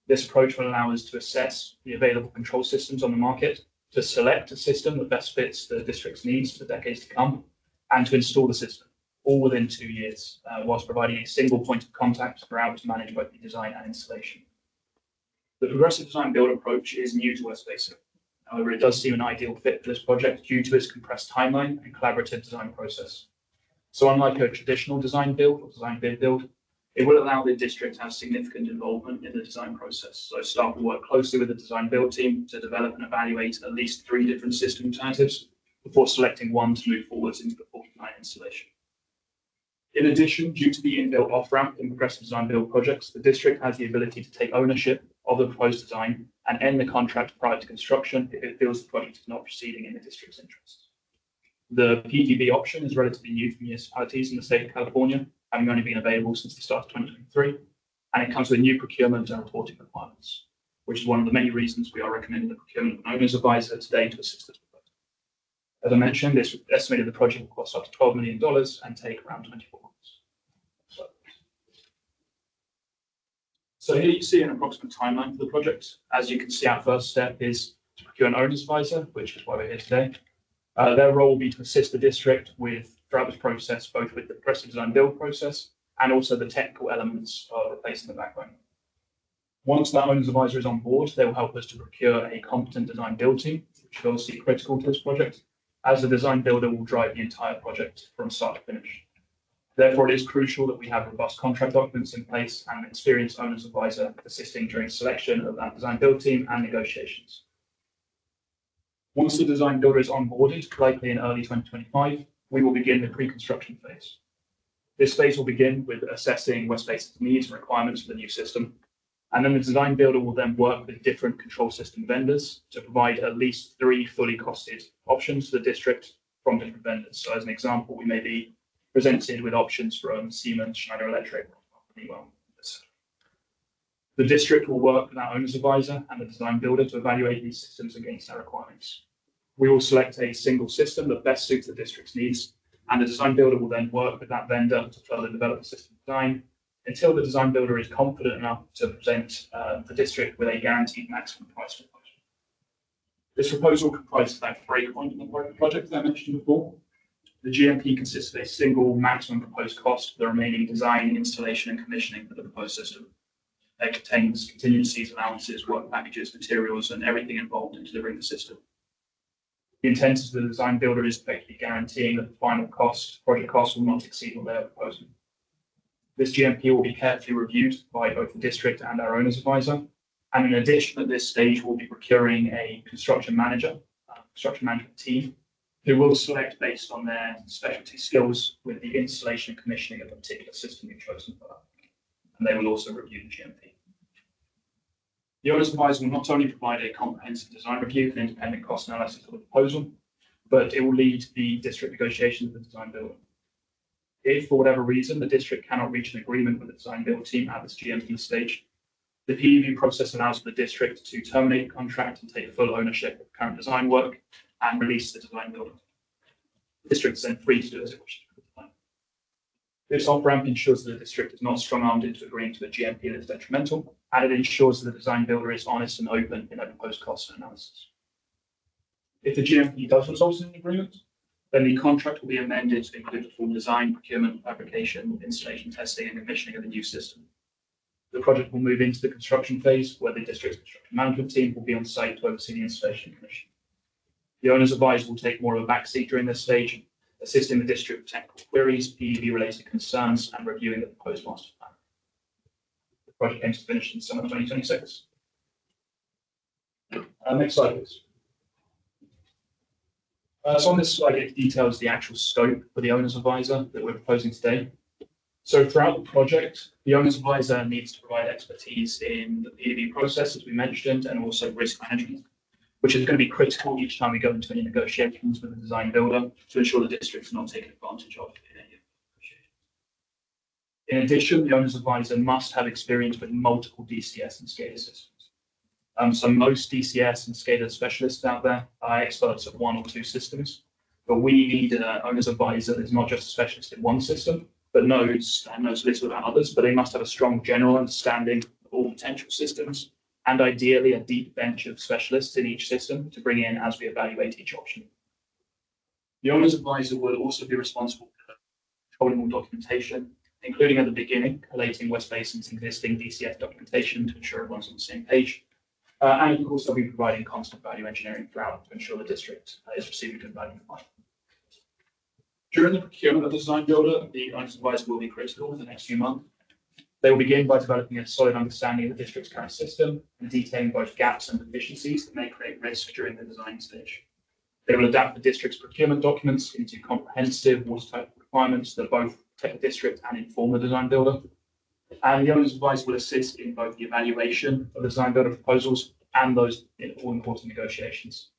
This approach will allow us to assess the available control systems on the market, to select a system that best fits the district's needs for decades to come, and to install the system, all within 2 years, whilst providing a single point of contact throughout to manage both the design and installation. The progressive design build approach is new to West Basin. However, it does seem an ideal fit for this project due to its compressed timeline and collaborative design process. So unlike a traditional design build or design bid build, it will allow the district to have significant involvement in the design process. So staff will work closely with the design build team to develop and evaluate at least 3 different system alternatives before selecting one to move forwards into the full design installation. In addition, due to the inbuilt off-ramp in progressive design build projects, the district has the ability to take ownership of the proposed design and end the contract prior to construction if it feels the project is not proceeding in the district's interests. The PDB option is relatively new for municipalities in the state of California, having only been available since the start of 2023, and it comes with new procurement and reporting requirements, which is one of the many reasons we are recommending the procurement and owners advisor today to assist us with it. As I mentioned, this estimated the project will cost up to $12 million and take around 24 months. So here you see an approximate timeline for the project. As you can see, our first step is to procure an owner's advisor, which is why we're here today. Their role will be to assist the district throughout this process, both with the progressive design build process and also the technical elements of replacing the backbone. Once that owner's advisor is on board, they will help us to procure a competent design build team, which is obviously critical to this project, as the design builder will drive the entire project from start to finish. Therefore, it is crucial that we have robust contract documents in place and an experienced owner's advisor assisting during selection of that design build team and negotiations. Once the design builder is onboarded, likely in early 2025, we will begin the pre-construction phase. This phase will begin with assessing West Basin's needs and requirements for the new system, and then the design builder will then work with different control system vendors to provide at least 3 fully costed options to the district from different vendors. So as an example, we may be presented with options from Siemens, Schneider Electric, or Honeywell. The district will work with our owner's advisor and the design builder to evaluate these systems against our requirements. We will select a single system that best suits the district's needs, and the design builder will then work with that vendor to further develop the system design until the design builder is confident enough to present the district with a guaranteed maximum price proposal. This proposal comprises that breakpoint in the project that I mentioned before. The GMP consists of a single maximum proposed cost for the remaining design, installation, and commissioning of the proposed system. It contains contingencies, allowances, work packages, materials, and everything involved in delivering the system. The intent is the design builder is effectively guaranteeing that the final project cost will not exceed what they are proposing. This GMP will be carefully reviewed by both the district and our owner's advisor. And in addition, at this stage, we'll be procuring a construction management team who will select based on their specialty skills with the installation and commissioning of a particular system you've chosen for that. And they will also review the GMP. The owner's advisor will not only provide a comprehensive design review and independent cost analysis of the proposal, but it will lead the district negotiations with the design builder. If for whatever reason the district cannot reach an agreement with the design build team at this GMP stage, the PEV process allows the district to terminate the contract and take full ownership of current design work and release the design builder. The district is then free to do as it wishes with the design. This off-ramp ensures that the district is not strong-armed into agreeing to a GMP that is detrimental, and it ensures that the design builder is honest and open in their proposed cost analysis. If the GMP does result in an agreement, then the contract will be amended to include the full design, procurement, fabrication, installation, testing, and commissioning of the new system. The project will move into the construction phase, where the district's construction management team will be on site to oversee the installation and commissioning. The owner's advisor will take more of a backseat during this stage, assisting the district with technical queries, PEV-related concerns, and reviewing the proposed master plan. The project aims to finish in summer 2026. Next slide, please. So on this slide, it details the actual scope for the owner's advisor that we're proposing today. So throughout the project, the owner's advisor needs to provide expertise in the PEV process, as we mentioned, and also risk management, which is going to be critical each time we go into any negotiations with the design builder to ensure the district is not taken advantage of in any of the negotiations. In addition, the owner's advisor must have experience with multiple DCS and SCADA systems. So most DCS and SCADA specialists out there are experts at one or two systems, but we need an owner's advisor that's not just a specialist in one system, but knows little about others, but they must have a strong general understanding of all potential systems, and ideally a deep bench of specialists in each system to bring in as we evaluate each option. The owner's advisor will also be responsible for controlling all documentation, including at the beginning, collating West Basin's existing DCF documentation to ensure everyone's on the same page. And of course, they'll be providing constant value engineering throughout to ensure the district is receiving good value for money. During the procurement of the design builder, the owner's advisor will be critical in the next few months. They will begin by developing a solid understanding of the district's current system and detailing both gaps and deficiencies that may create risk during the design stage. They will adapt the district's procurement documents into comprehensive watertight requirements that both protect the district and inform the design builder. And the owner's advisor will assist in both the evaluation of the design builder proposals and those all important negotiations.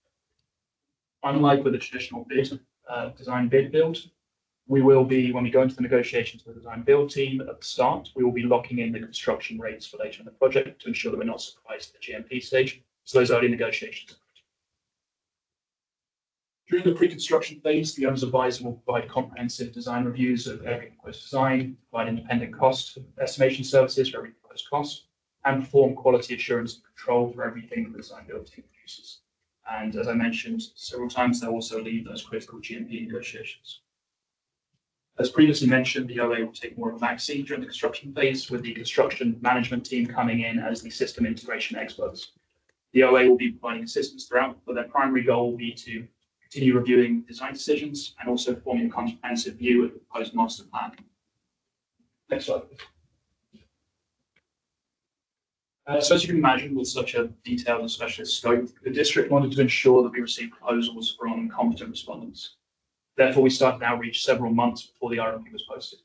Unlike with a traditional design bid build, we will be, when we go into the negotiations with the design build team at the start, we will be locking in the construction rates for later in the project to ensure that we're not surprised at the GMP stage. So those early negotiations. During the pre-construction phase, the owner's advisor will provide comprehensive design reviews of every proposed design, provide independent cost estimation services for every proposed cost, and perform quality assurance and control for everything the design build team produces. And as I mentioned several times, they'll also lead those critical GMP negotiations. As previously mentioned, the OA will take more of a backseat during the construction phase, with the construction management team coming in as the system integration experts. The OA will be providing assistance throughout, but their primary goal will be to continue reviewing design decisions and also forming a comprehensive view of the proposed master plan. Next slide. So as you can imagine, with such a detailed and specialist scope, the district wanted to ensure that we received proposals from competent respondents. Therefore, we started an outreach several months before the RFP was posted.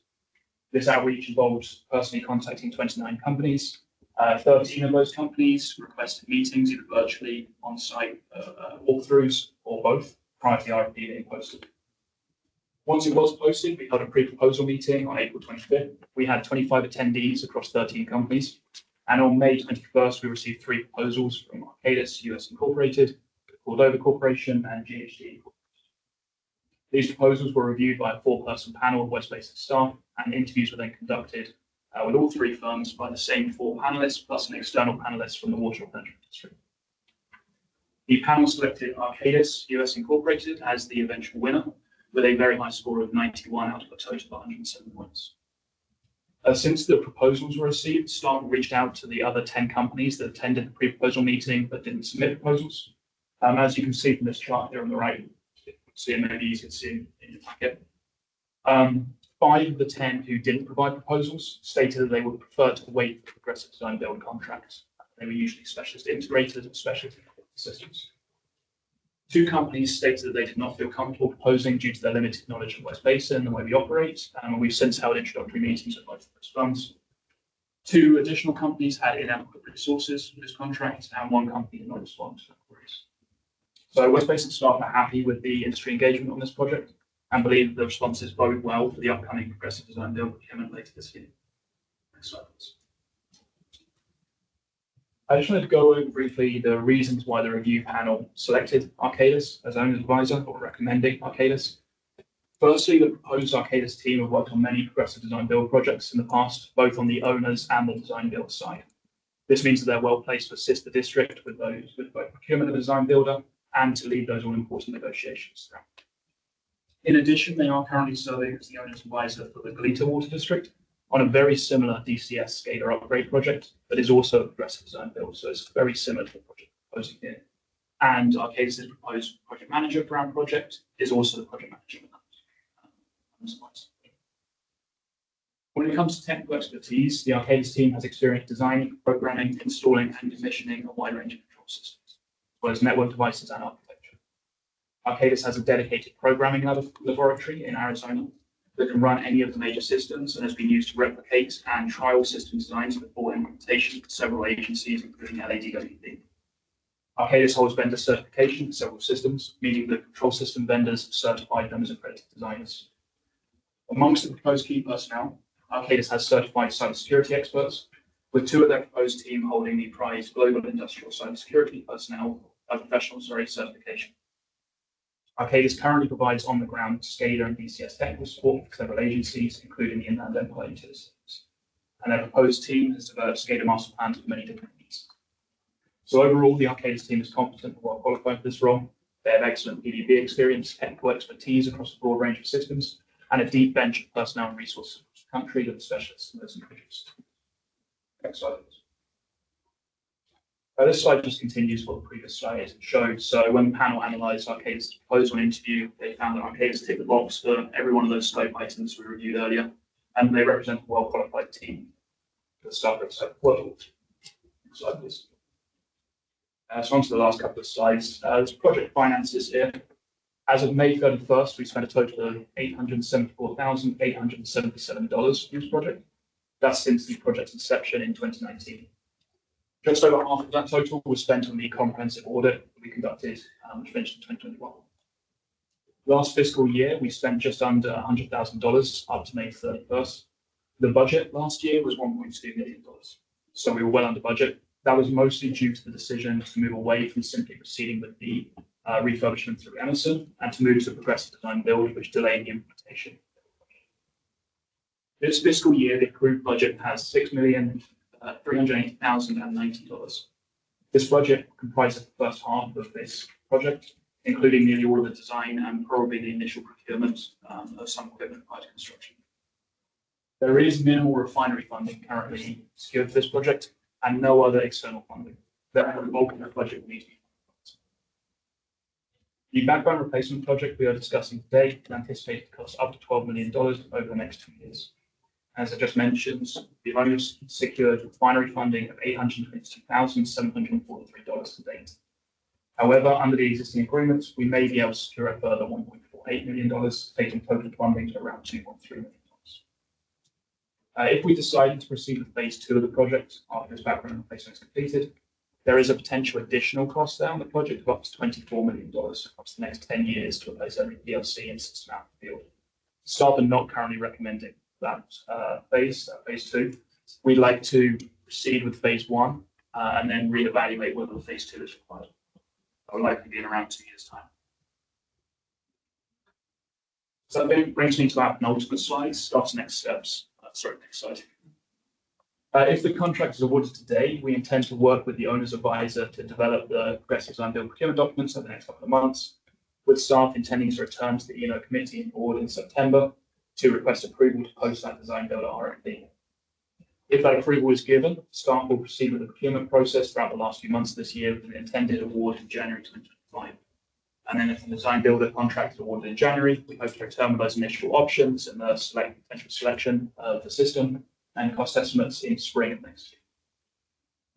This outreach involved personally contacting 29 companies. 13 of those companies requested meetings, either virtually, on-site, walkthroughs, or both, prior to the RFP being posted. Once it was posted, we held a pre-proposal meeting on April 25th. We had 25 attendees across 13 companies. And on May 21st, we received 3 proposals from Arcadis, US Incorporated, Cordova Corporation, and GHD. These proposals were reviewed by a 4-person panel of West Basin staff, and interviews were then conducted with all 3 firms by the same 4 panelists, plus an external panelist from the water management industry. The panel selected Arcadis, US Incorporated, as the eventual winner, with a very high score of 91 out of a total of 107 points. Since the proposals were received, staff reached out to the other 10 companies that attended the pre-proposal meeting but didn't submit proposals. As you can see from this chart here on the right, see it maybe easier to see in your packet. 5 of the 10 who didn't provide proposals stated that they would prefer to wait for progressive design build contracts. They were usually specialist integrators or specialist systems. 2 companies stated that they did not feel comfortable proposing due to their limited knowledge of West Basin and the way we operate, and we've since held introductory meetings with both of those firms. 2 additional companies had inadequate resources for this contract, and 1 company did not respond to inquiries. So West Basin staff are happy with the industry engagement on this project and believe the responses bode well for the upcoming progressive design build procurement later this year. Next slide, please. I just wanted to go over briefly the reasons why the review panel selected Arcadis as owner's advisor or recommending Arcadis. Firstly, the proposed Arcadis team have worked on many progressive design build projects in the past, both on the owners and the design build side. This means that they're well placed to assist the district with those with both procurement of the design builder and to lead those all important negotiations. In addition, they are currently serving as the owner's advisor for the Galita Water District on a very similar DCS SCADA upgrade project that is also a progressive design build. So it's very similar to the project proposing here. And Arcadis' proposed project manager for our project is also the project manager. When it comes to technical expertise, the Arcadis team has experience designing, programming, installing, and commissioning a wide range of control systems, as well as network devices and architecture. Arcadis has a dedicated programming laboratory in Arizona that can run any of the major systems and has been used to replicate and trial system designs before implementation for several agencies, including LADWP. Arcadis holds vendor certification for several systems, meaning that control system vendors certified them as accredited designers. Amongst the proposed key personnel, Arcadis has certified cybersecurity experts, with two of their proposed team holding the prized Global Industrial Cybersecurity Personnel Professional certification. Arcadis currently provides on-the-ground SCADA and DCS technical support for several agencies, including the Inland Empire Utilities. And their proposed team has developed SCADA master plans for many different needs. So overall, the Arcadis team is competent and well qualified for this role. They have excellent PDB experience, technical expertise across a broad range of systems, and a deep bench of personnel and resources across the country that are specialists in those individuals. Next slide, please. This slide just continues what the previous slide showed. So when the panel analysed Arcadis' proposal and interview, they found that Arcadis ticked the box for every one of those scope items we reviewed earlier, and they represent a well-qualified team. The staff represent well. Next slide, please. So on to the last couple of slides. There's project finances here. As of May 31st, we spent a total of $874,877 for this project. That's since the project's inception in 2019. Just over half of that total was spent on the comprehensive audit that we conducted, which finished in 2021. Last fiscal year, we spent just under $100,000 up to May 31st. The budget last year was $1.2 million. So we were well under budget. That was mostly due to the decision to move away from simply proceeding with the refurbishment through Emerson and to move to a progressive design build, which delayed the implementation. This fiscal year, the approved budget has $6,380,090. This budget comprises the first half of this project, including nearly all of the design and probably the initial procurement of some equipment prior to construction. There is minimal refinery funding currently secured for this project and no other external funding. Therefore, the bulk of the budget needs to be funded. The backbone replacement project we are discussing today is anticipated to cost up to $12 million over the next 2 years. As I just mentioned, the owners secured refinery funding of $822,743 to date. However, under the existing agreements, we may be able to secure a further $1.48 million, taking total funding to around $2.3 million. If we decided to proceed with phase 2 of the project after this background replacement is completed, there is a potential additional cost there on the project of up to $24 million across the next 10 years to replace every PLC and system out in the field. Staff are not currently recommending that phase 2. We'd like to proceed with phase 1 and then reevaluate whether phase 2 is required. That will likely be in around 2 years' time. So that brings me to our penultimate slide, staff's next steps. Next slide. If the contract is awarded today, we intend to work with the owner's advisor to develop the progressive design build procurement documents over the next couple of months, with staff intending to return to the E&O committee and board in September to request approval to post that design build RFP. If that approval is given, staff will proceed with the procurement process throughout the last few months of this year with an intended award in January 2025. And then if the design builder contract is awarded in January, we hope to return with those initial options and the potential selection of the system and cost estimates in spring of next year.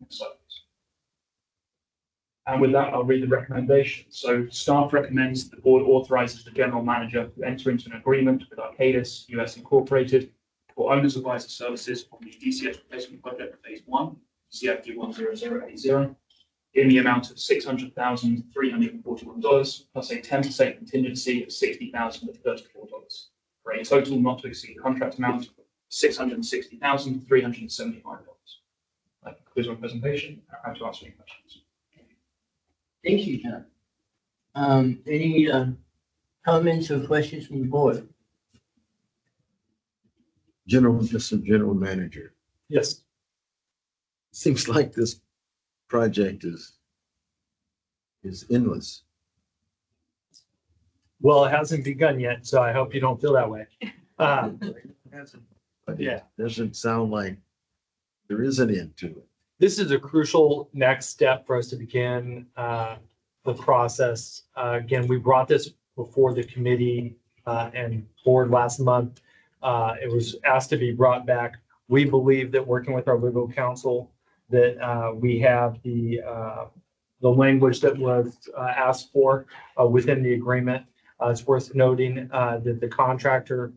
Next slide, please. And with that, I'll read the recommendation. So staff recommends the board authorizes the general manager to enter into an agreement with Arcadis US Incorporated for owner's advisor services on the DCS replacement project phase 1, CFD 10080, in the amount of $600,341 plus a 10% contingency of $60,034 for a total not to exceed contract amount of $660,375. That concludes my presentation. I'm happy to answer any questions. Thank you, John. Any comments or questions from the board? Mr. General Manager, Yes. seems like this project is endless. Well, it hasn't begun yet, so I hope you don't feel that way. But Yeah. it doesn't sound like there is an end to it. This is a crucial next step for us to begin the process. Again, we brought this before the committee and board last month. It was asked to be brought back. We believe that working with our legal counsel, that we have the language that was asked for within the agreement. It's worth noting that the contractor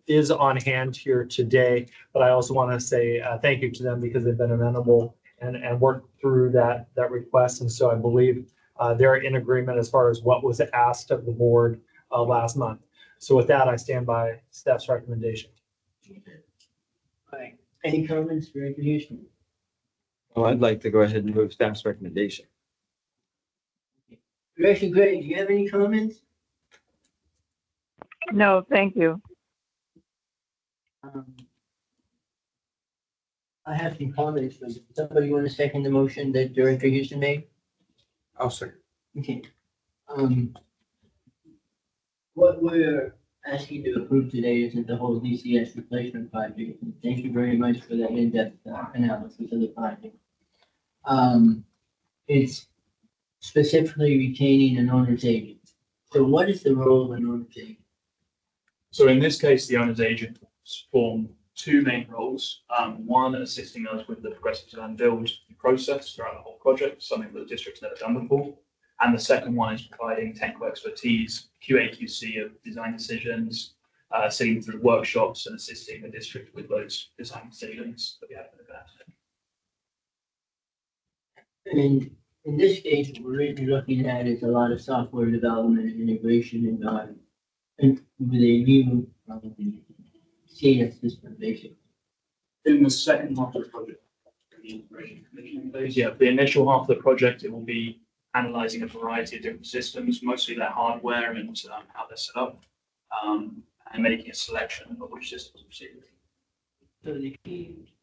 is on hand here today, but I also want to say thank you to them because they've been amenable and worked through that request. And so I believe they're in agreement as far as what was asked of the board last month. So with that, I stand by staff's recommendation. All right. Any comments for introduction? Well, I'd like to go ahead and move staff's recommendation. Director Gray, do you have any comments? No, thank you. I have some comments, but somebody want to second the motion that Director Houston made? I'll second. Okay. What we're asking to approve today isn't the whole DCS replacement project. Thank you very much for that in-depth analysis of the project. It's specifically retaining an owner's agent. So what is the role of an owner's agent? So in this case, the owner's agent form two main roles. One, assisting us with the progressive design build process throughout the whole project, something that the district's never done before. And the second one is providing technical expertise, QA/QC of design decisions, sitting through workshops and assisting the district with those design decisions that we have in the past. And in this case, what we're really looking at is a lot of software development and integration and with a new CAS system, basically. In the second half of the project, the integration commissioning phase, yeah, the initial half of the project, it will be analyzing a variety of different systems, mostly their hardware and how they're set up, and making a selection of which systems we see. So the key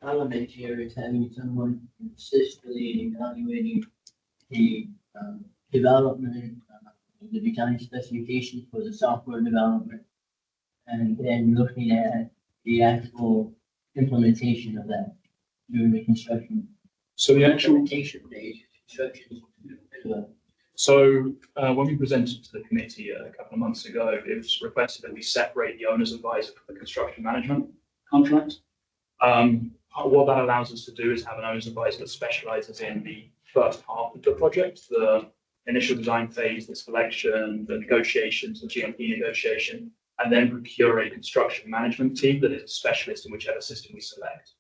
element here is having someone consistently evaluating the development, the design specifications for the software development, and then looking at the actual implementation of that during the construction. So the actual Implementation phase, construction. So when we presented to the committee a couple of months ago, it was requested that we separate the owner's advisor from the construction management contract. What that allows us to do is have an owner's advisor that specializes in the first half of the project, the initial design phase, the selection, the negotiations, the GMP negotiation, and then procure a construction management team that is a specialist in whichever system we select.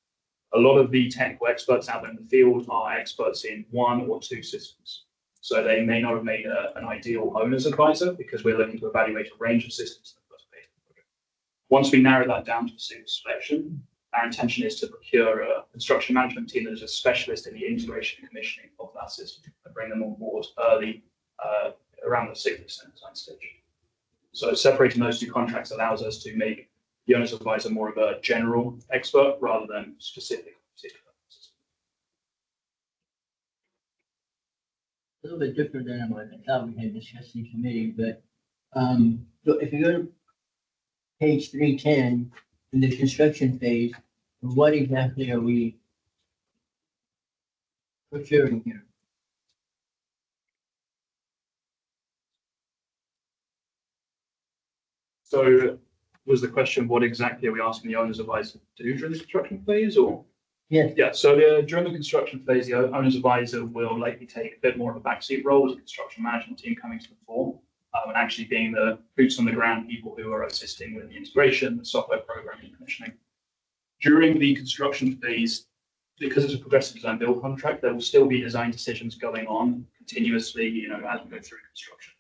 A lot of the technical experts out there in the field are experts in one or two systems. So they may not have made an ideal owner's advisor because we're looking to evaluate a range of systems in the first phase of the project. Once we narrow that down to a single selection, our intention is to procure a construction management team that is a specialist in the integration and commissioning of that system and bring them on board early, around the 60% design stage. So separating those two contracts allows us to make the owner's advisor more of a general expert rather than specific. A little bit different than what I thought we had discussed in committee, but so if you go to page 310 in the construction phase, what exactly are we procuring here? So was the question, what exactly are we asking the owner's advisor to do during the construction phase, or? Yes. Yeah, so during the construction phase, the owner's advisor will likely take a bit more of a backseat role as a construction management team coming to the fore, and actually being the boots on the ground people who are assisting with the integration, the software programming, and commissioning. During the construction phase, because it's a progressive design build contract, there will still be design decisions going on continuously, as we go through construction.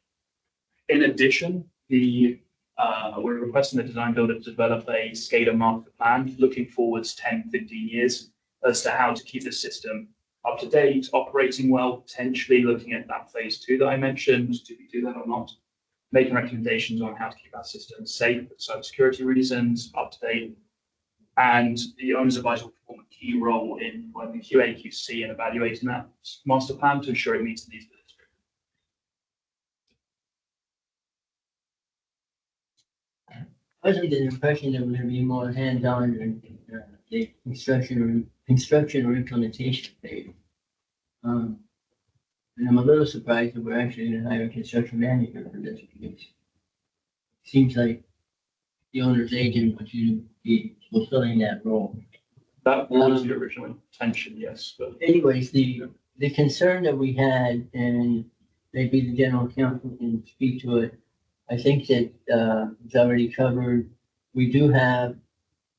In addition, we're requesting the design builder to develop a SCADA master plan looking forwards 10, 15 years as to how to keep the system up to date, operating well, potentially looking at that phase 2 that I mentioned, do we do that or not? Making recommendations on how to keep our system safe for cybersecurity reasons, up to date. And the owner's advisor will perform a key role in the QA, QC and evaluating that master plan to ensure it meets the needs of the district. I was under the impression that we're gonna be more hands-on in the construction or implementation phase. And I'm a little surprised that we're actually gonna hire a construction manager for this. Because it seems like the owner's agent wants you to be fulfilling that role. That was the original intention, yes, but Anyways, the concern that we had, and maybe the general counsel can speak to it, I think that it's already covered. We do have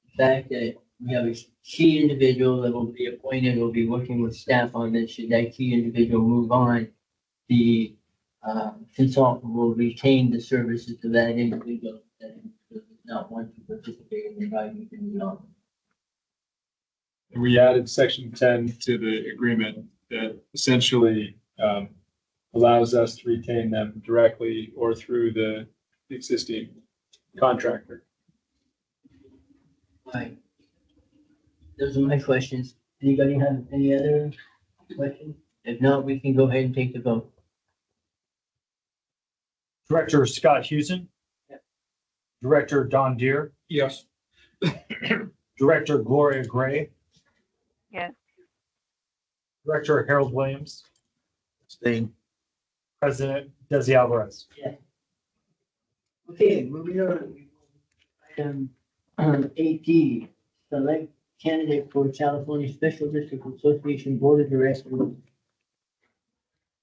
the fact that we have a key individual that will be appointed, will be working with staff on this. Should that key individual move on, the consultant will retain the services of that individual that does not want to participate in the project any longer. And we added section 10 to the agreement that essentially allows us to retain them directly or through the existing contractor. Right. Those are my questions. Anybody have any other questions? If not, we can go ahead and take the vote. Director Scott Houston. Director Don Deere. Yes. Director Gloria Gray. Yes. Director Harold Williams. Staying. President Desi Alvarez. Okay, moving on. Item 8D, select candidate for California Special District Association Board of Directors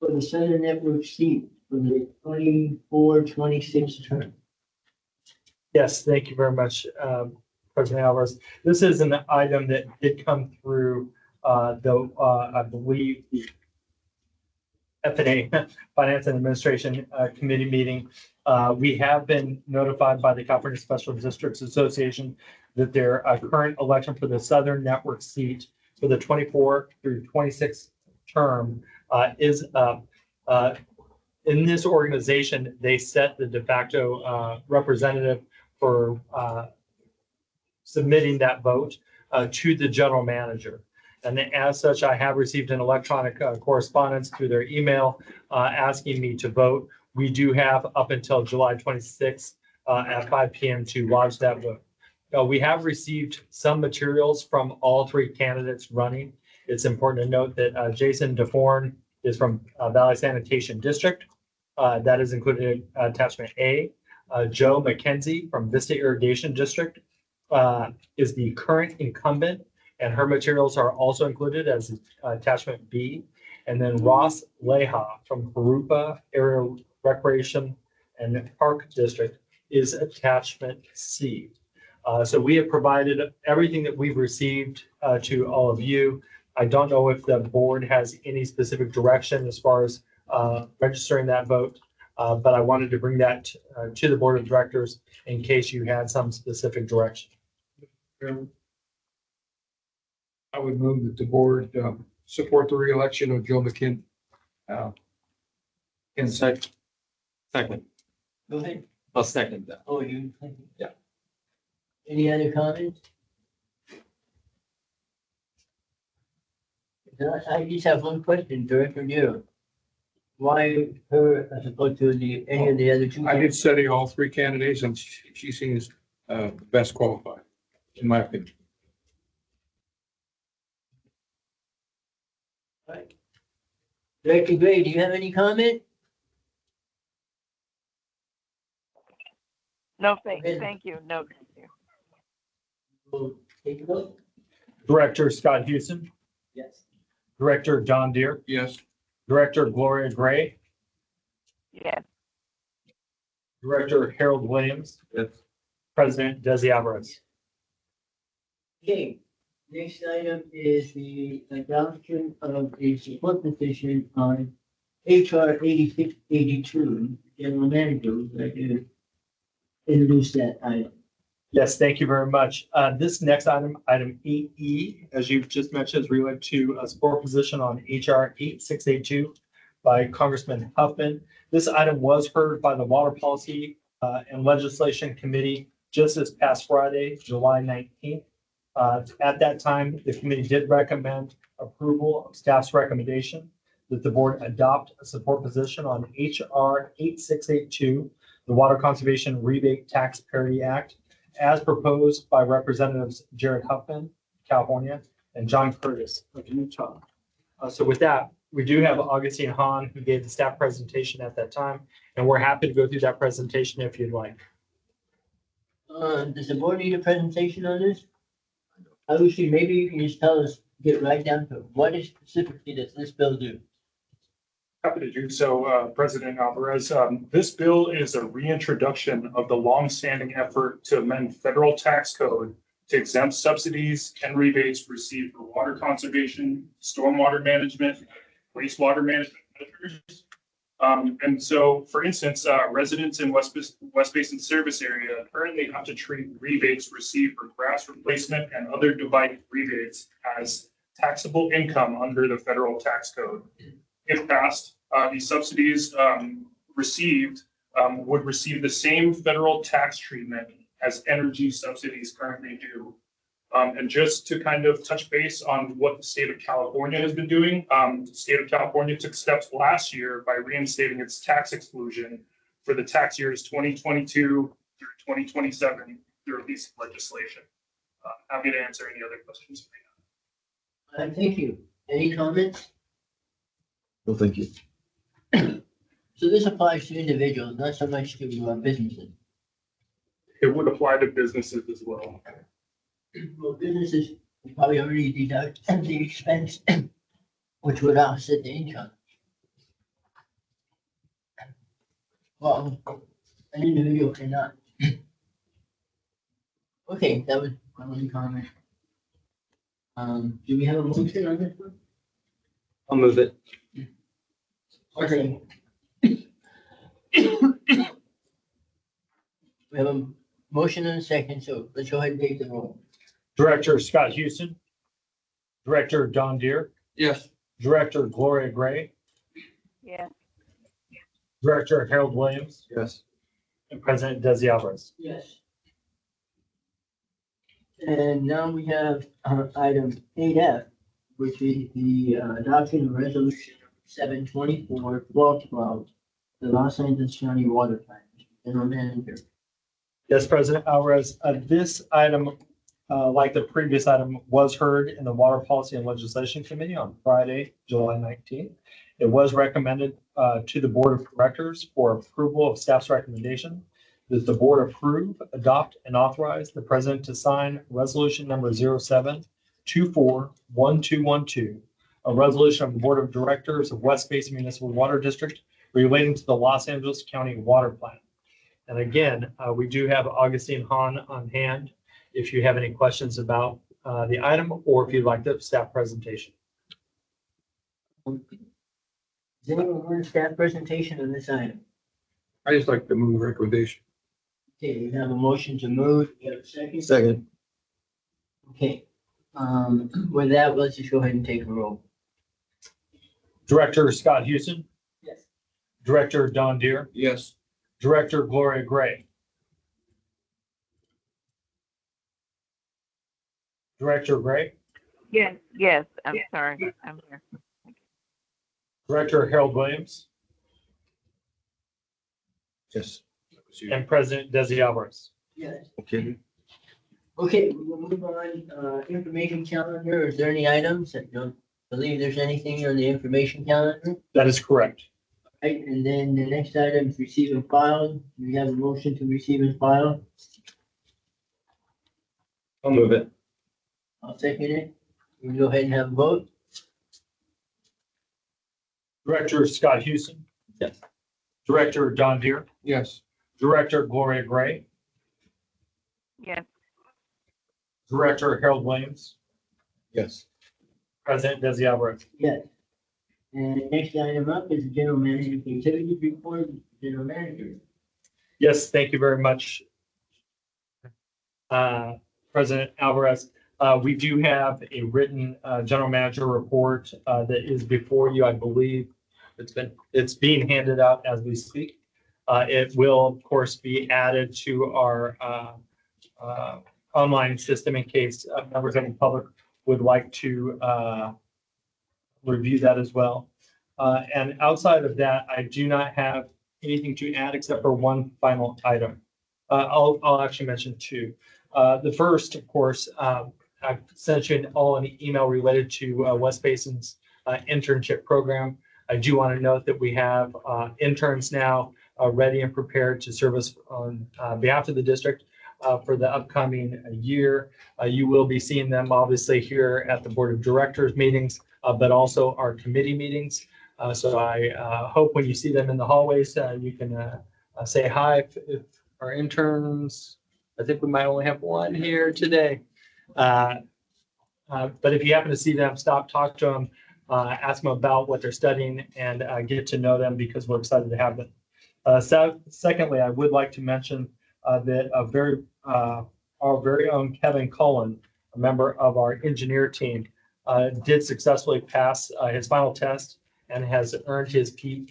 for the Southern Network seat for the 24-26 term. Yes, thank you very much, President Alvarez. This is an item that did come through I believe, the F&A, Finance and Administration Committee meeting. We have been notified by the California Special Districts Association that their current election for the Southern Network seat for the 24 through 26 term is in this organization. They set the de facto representative for submitting that vote to the general manager. And as such, I have received an electronic correspondence through their email asking me to vote. We do have up until July 26th at 5 p.m. to lodge that vote. We have received some materials from all three candidates running. It's important to note that Jason DeForn is from Valley Sanitation District. That is included in attachment A. Joe McKenzie from Vista Irrigation District is the current incumbent, and her materials are also included as attachment B. And then Ross Leha from Parupa Area Recreation and Park District is attachment C. So we have provided everything that we've received to all of you. I don't know if the board has any specific direction as far as registering that vote, but I wanted to bring that to the board of directors in case you had some specific direction. I would move that the board support the reelection of Joe McKin. In second. Second. Go ahead. I'll second that. Oh, you? Yeah. Any other comments? I just have one question, Director Nero. Why her as opposed to any of the other two? I did study all three candidates and she seems best qualified, in my opinion. Right. Director Gray, do you have any comment? No, thank you. No, thank you. We'll take a vote. Director Scott Houston, Yes. Director John Deere, Yes. Director Gloria Gray, Yes. Director Harold Williams, Yes. President Desi Alvarez. Okay, Next item is the adoption of a support petition on HR 8682. General Manager, would you like to introduce that item? Yes, thank you very much. This next item, item 8E, as you've just mentioned, is related to a support position on HR 8682 by Congressman Huffman. This item was heard by the Water Policy and Legislation Committee just this past Friday, July 19th. At that time, the committee did recommend approval of staff's recommendation that the board adopt a support position on HR 8682, the Water Conservation Rebate Tax Parity Act, as proposed by Representatives Jared Huffman, California, and John Curtis of Utah. So with that, we do have Augustine Hahn, who gave the staff presentation at that time, and we're happy to go through that presentation if you'd like. Does the board need a presentation on this? Lucy, maybe you can just tell us, get right down to what is specifically does this bill do? Happy to do so, President Alvarez. This bill is a reintroduction of the longstanding effort to amend federal tax code to exempt subsidies and rebates received for water conservation, stormwater management, wastewater management measures. And so, for instance, residents in West Basin service area currently have to treat rebates received for grass replacement and other divided rebates as taxable income under the federal tax code. If passed, these subsidies received would receive the same federal tax treatment as energy subsidies currently do. And just to kind of touch base on what the state of California has been doing, the state of California took steps last year by reinstating its tax exclusion for the tax years 2022 through 2027 through a piece of legislation. Happy to answer any other questions. Thank you. Any comments? No, thank you. So this applies to individuals, not so much to businesses. It would apply to businesses as well. Well, businesses probably already deduct the expense, which would offset the income. Well, an individual cannot. Okay, that was my only comment. Do we have a motion on this one? I'll move it. Okay. We have a motion and a second, so let's go ahead and take the roll. Director Scott Houston, Director Don Deere, Yes. Director Gloria Gray, Yeah, Director Harold Williams, Yes. and President Desi Alvarez. Yes. And now we have item 8F, which is the adoption of resolution 724/1212, the Los Angeles County Water Plan. General Manager. Yes, President Alvarez, this item, like the previous item, was heard in the Water Policy and Legislation Committee on Friday, July 19th. It was recommended to the Board of Directors for approval of staff's recommendation that the board approve, adopt, and authorize the president to sign resolution number 07241212, a resolution of the Board of Directors of West Basin Municipal Water District relating to the Los Angeles County Water Plan. And again, we do have Augustine Hahn on hand if you have any questions about the item or if you'd like the staff presentation. Does anyone want a staff presentation on this item? I just like to move recommendation. Okay, we have a motion to move. You have a second? Second. Okay. With that, let's just go ahead and take a roll. Director Scott Houston, Yes. Director Don Deere, Yes. Director Gloria Gray, Director Gray, yes, I'm sorry, I'm here. Director Harold Williams, Yes. and President Desi Alvarez. Yes. Okay. Okay, we'll move on, information calendar. Is there any items? I don't believe there's anything on the information calendar. That is correct. Right, and then the next item is receive and file. We have a motion to receive and file. I'll move it. I'll second it. We can go ahead and have a vote. Director Scott Houston. Yes. Director Don Deere, Yes. Director Gloria Gray, Yes, Director Harold Williams, Yes. President Desi Alvarez. Yes. And next item up is the general manager activities report, general manager. Yes, thank you very much, President Alvarez. We do have a written general manager report that is before you, I believe. It's being handed out as we speak. It will, of course, be added to our online system in case members of the public would like to review that as well. And outside of that, I do not have anything to add except for one final item. I'll actually mention two. The first, of course, I've sent you all an email related to West Basin's internship program. I do want to note that we have interns now ready and prepared to service on behalf of the district for the upcoming year. You will be seeing them obviously here at the Board of Directors meetings, but also our committee meetings. So I hope when you see them in the hallways, you can say hi if our interns, I think we might only have one here today. But if you happen to see them, stop, talk to them, ask them about what they're studying and get to know them because we're excited to have them. Secondly, I would like to mention that our very own Kevin Cullen, a member of our engineer team, did successfully pass his final test and has earned his PE.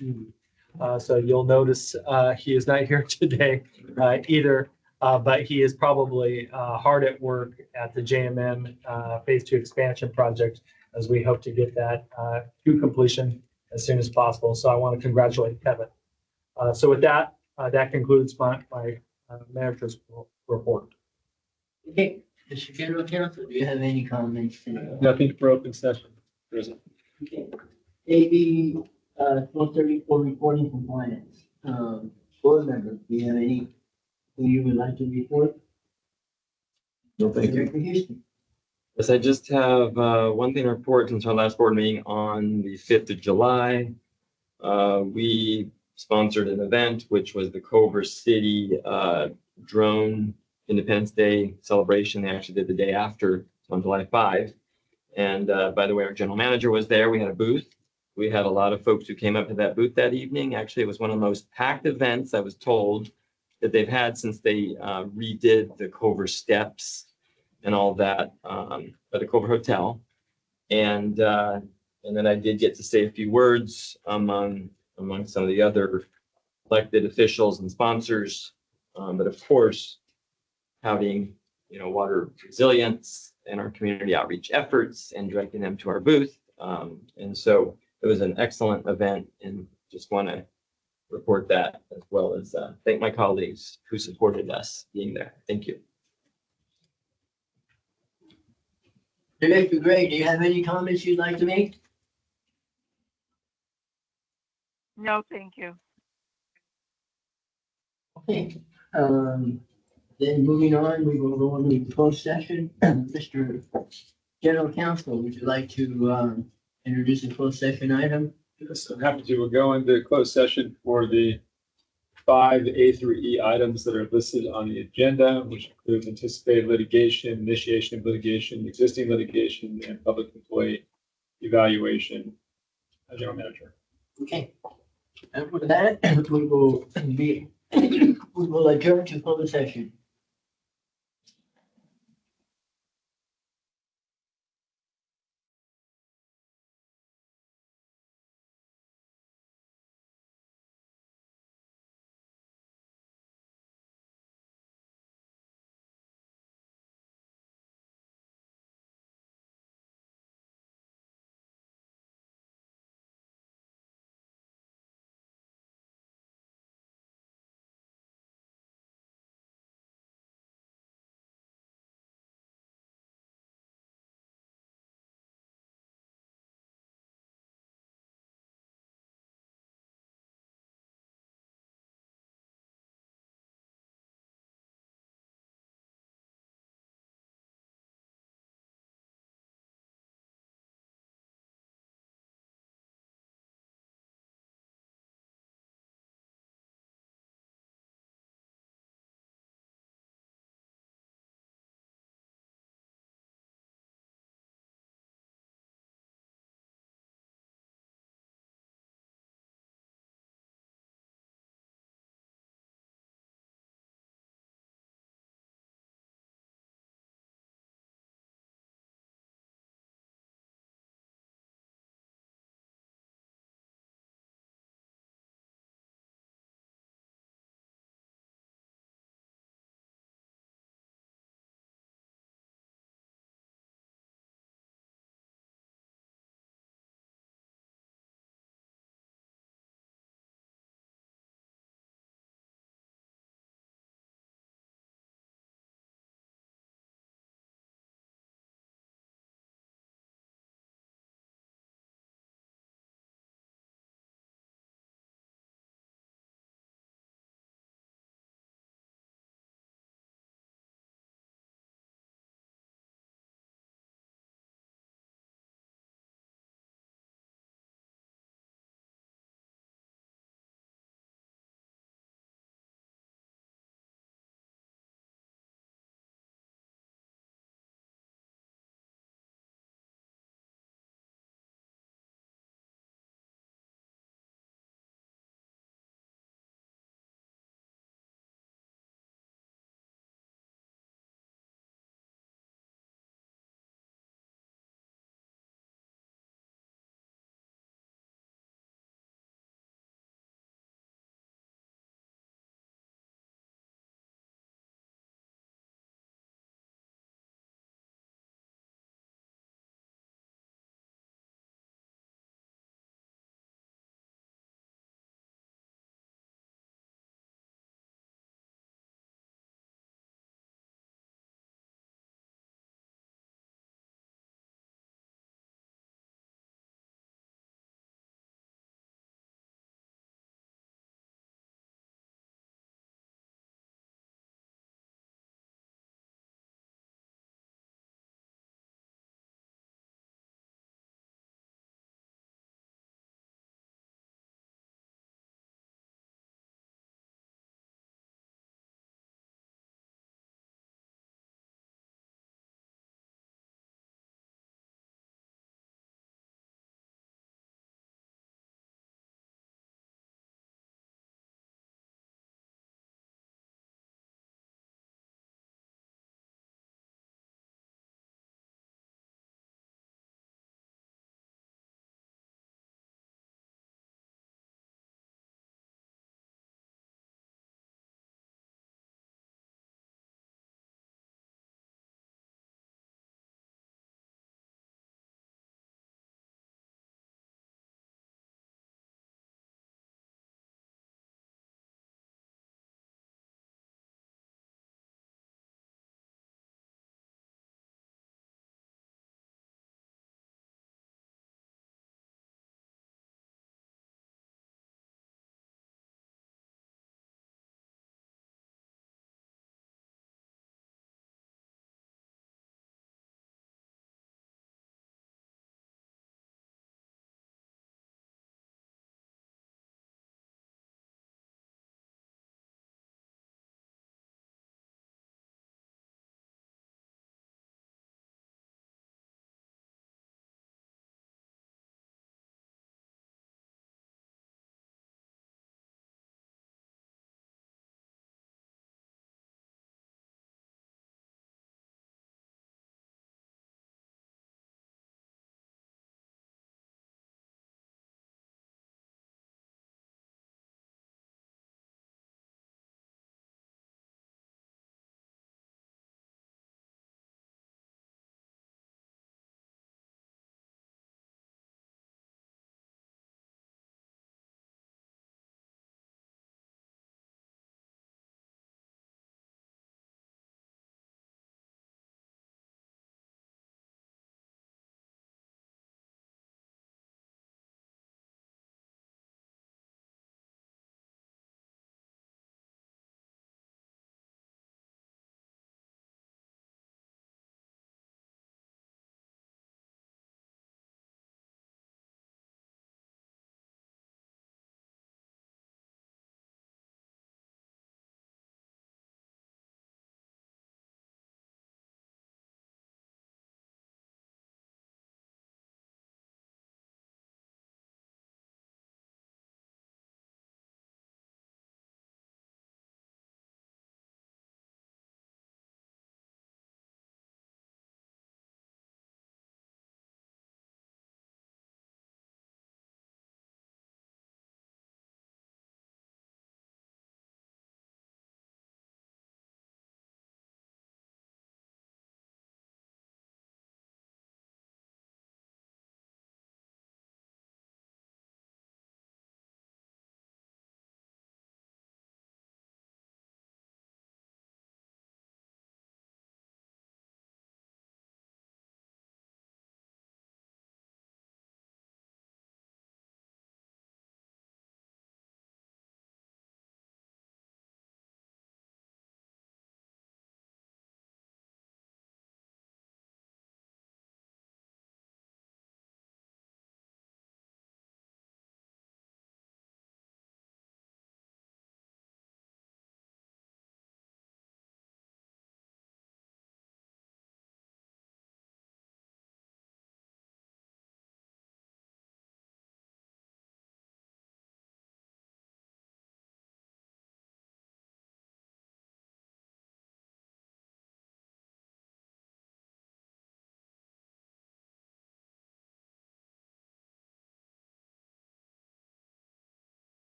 So you'll notice he is not here today either, but he is probably hard at work at the JMM Phase 2 expansion project as we hope to get that to completion as soon as possible. So I want to congratulate Kevin. So with that, that concludes my manager's report. Okay, Mr. General Counsel, do you have any comments? Nothing for open session, President. Okay. AB 1234 reporting compliance. Board members, do you have any who you would like to report? No, thank you. Director Houston. Yes, I just have one thing to report since our last board meeting on the 5th of July. We sponsored an event, which was the Culver City Drone Independence Day celebration. They actually did the day after, on July 5. And by the way, our general manager was there. We had a booth. We had a lot of folks who came up to that booth that evening. Actually, it was one of the most packed events, I was told, that they've had since they redid the Culver Steps and all that at the Culver Hotel. And then I did get to say a few words among some of the other elected officials and sponsors. But of course, touting, water resilience and our community outreach efforts and directing them to our booth. And so it was an excellent event and just want to report that as well as thank my colleagues who supported us being there. Thank you. Director Gray, do you have any comments you'd like to make? No, thank you. Okay, then moving on, we will go into closed session. Mr. General Counsel, would you like to introduce a closed session item? Yes, I'm happy to. We'll go into closed session for the 5A through E items that are listed on the agenda, which includes anticipated litigation, initiation of litigation, existing litigation, and public employee evaluation. General Manager. Okay. And with that, we will adjourn to closed session.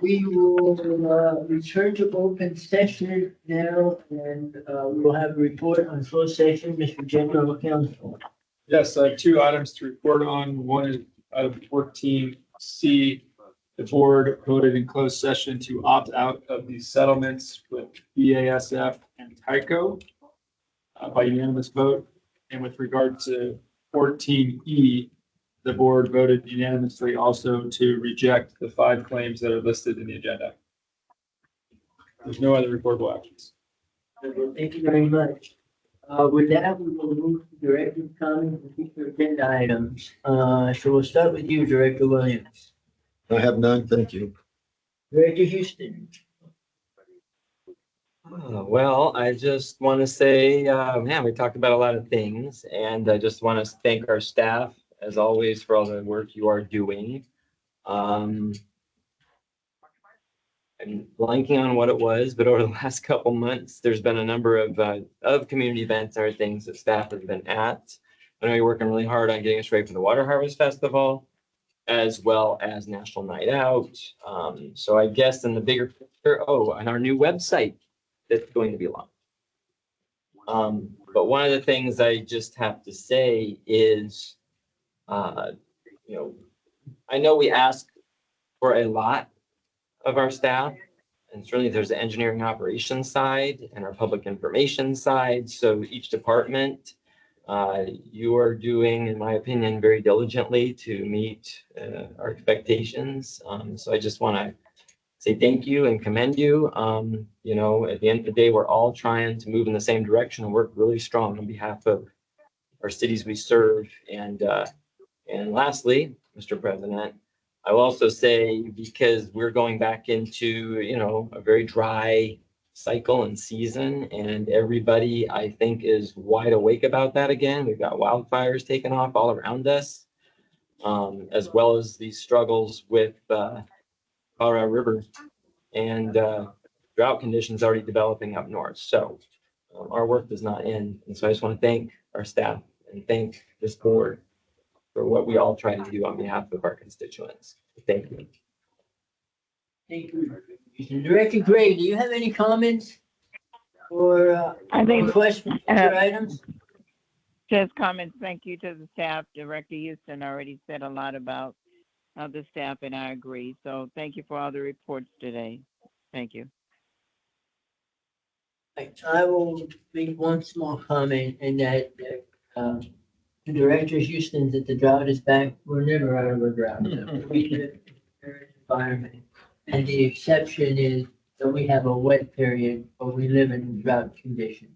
We will return to open session now, and we will have a report on closed session, Mr. General Counsel. Yes, I have two items to report on. One is item 14C. The board voted in closed session to opt out of the settlements with BASF and Tyco by unanimous vote. And with regard to 14E, the board voted unanimously also to reject the 5 claims that are listed in the agenda. There's no other reportable actions. Thank you very much. With that, we will move to director's comments and future agenda items. So we'll start with you, Director Williams. I have none, thank you. Director Houston. Well, I just want to say, man, we talked about a lot of things, and I just want to thank our staff, as always, for all the work you are doing. I'm blanking on what it was, but over the last couple months, there's been a number of community events or things that staff has been at. I know you're working really hard on getting us ready for the Water Harvest Festival, as well as National Night Out. So I guess in the bigger picture, and our new website that's going to be launched. But one of the things I just have to say is, I know we ask for a lot of our staff, and certainly there's the engineering operations side and our public information side. So each department, you are doing, in my opinion, very diligently to meet our expectations. So I just want to say thank you and commend you. At the end of the day, we're all trying to move in the same direction and work really strong on behalf of our cities we serve. And lastly, Mr. President, I will also say, because we're going back into, a very dry cycle and season, and everybody, I think, is wide awake about that again. We've got wildfires taking off all around us, as well as these struggles with Colorado River and drought conditions already developing up north. So our work does not end. And so I just want to thank our staff and thank this board for what we all try to do on behalf of our constituents. Thank you. Thank you. Director Gray, do you have any comments or I think, questions for future items? just comments, thank you to the staff. Director Houston already said a lot about the staff, and I agree. So thank you for all the reports today. Thank you. I will make one small comment in that the Director Houston, that the drought is back. We're never out of a drought. We live in an environment. And the exception is that we have a wet period, but we live in drought conditions.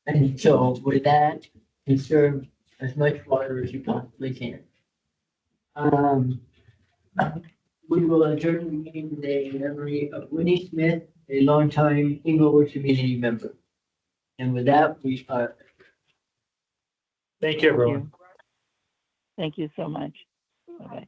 And so with that, conserve as much water as you possibly can. We will adjourn the meeting today in memory of Winnie Smith, a longtime Inglewood community member. And with that, we are. Thank you, everyone. Thank you so much. Bye-bye.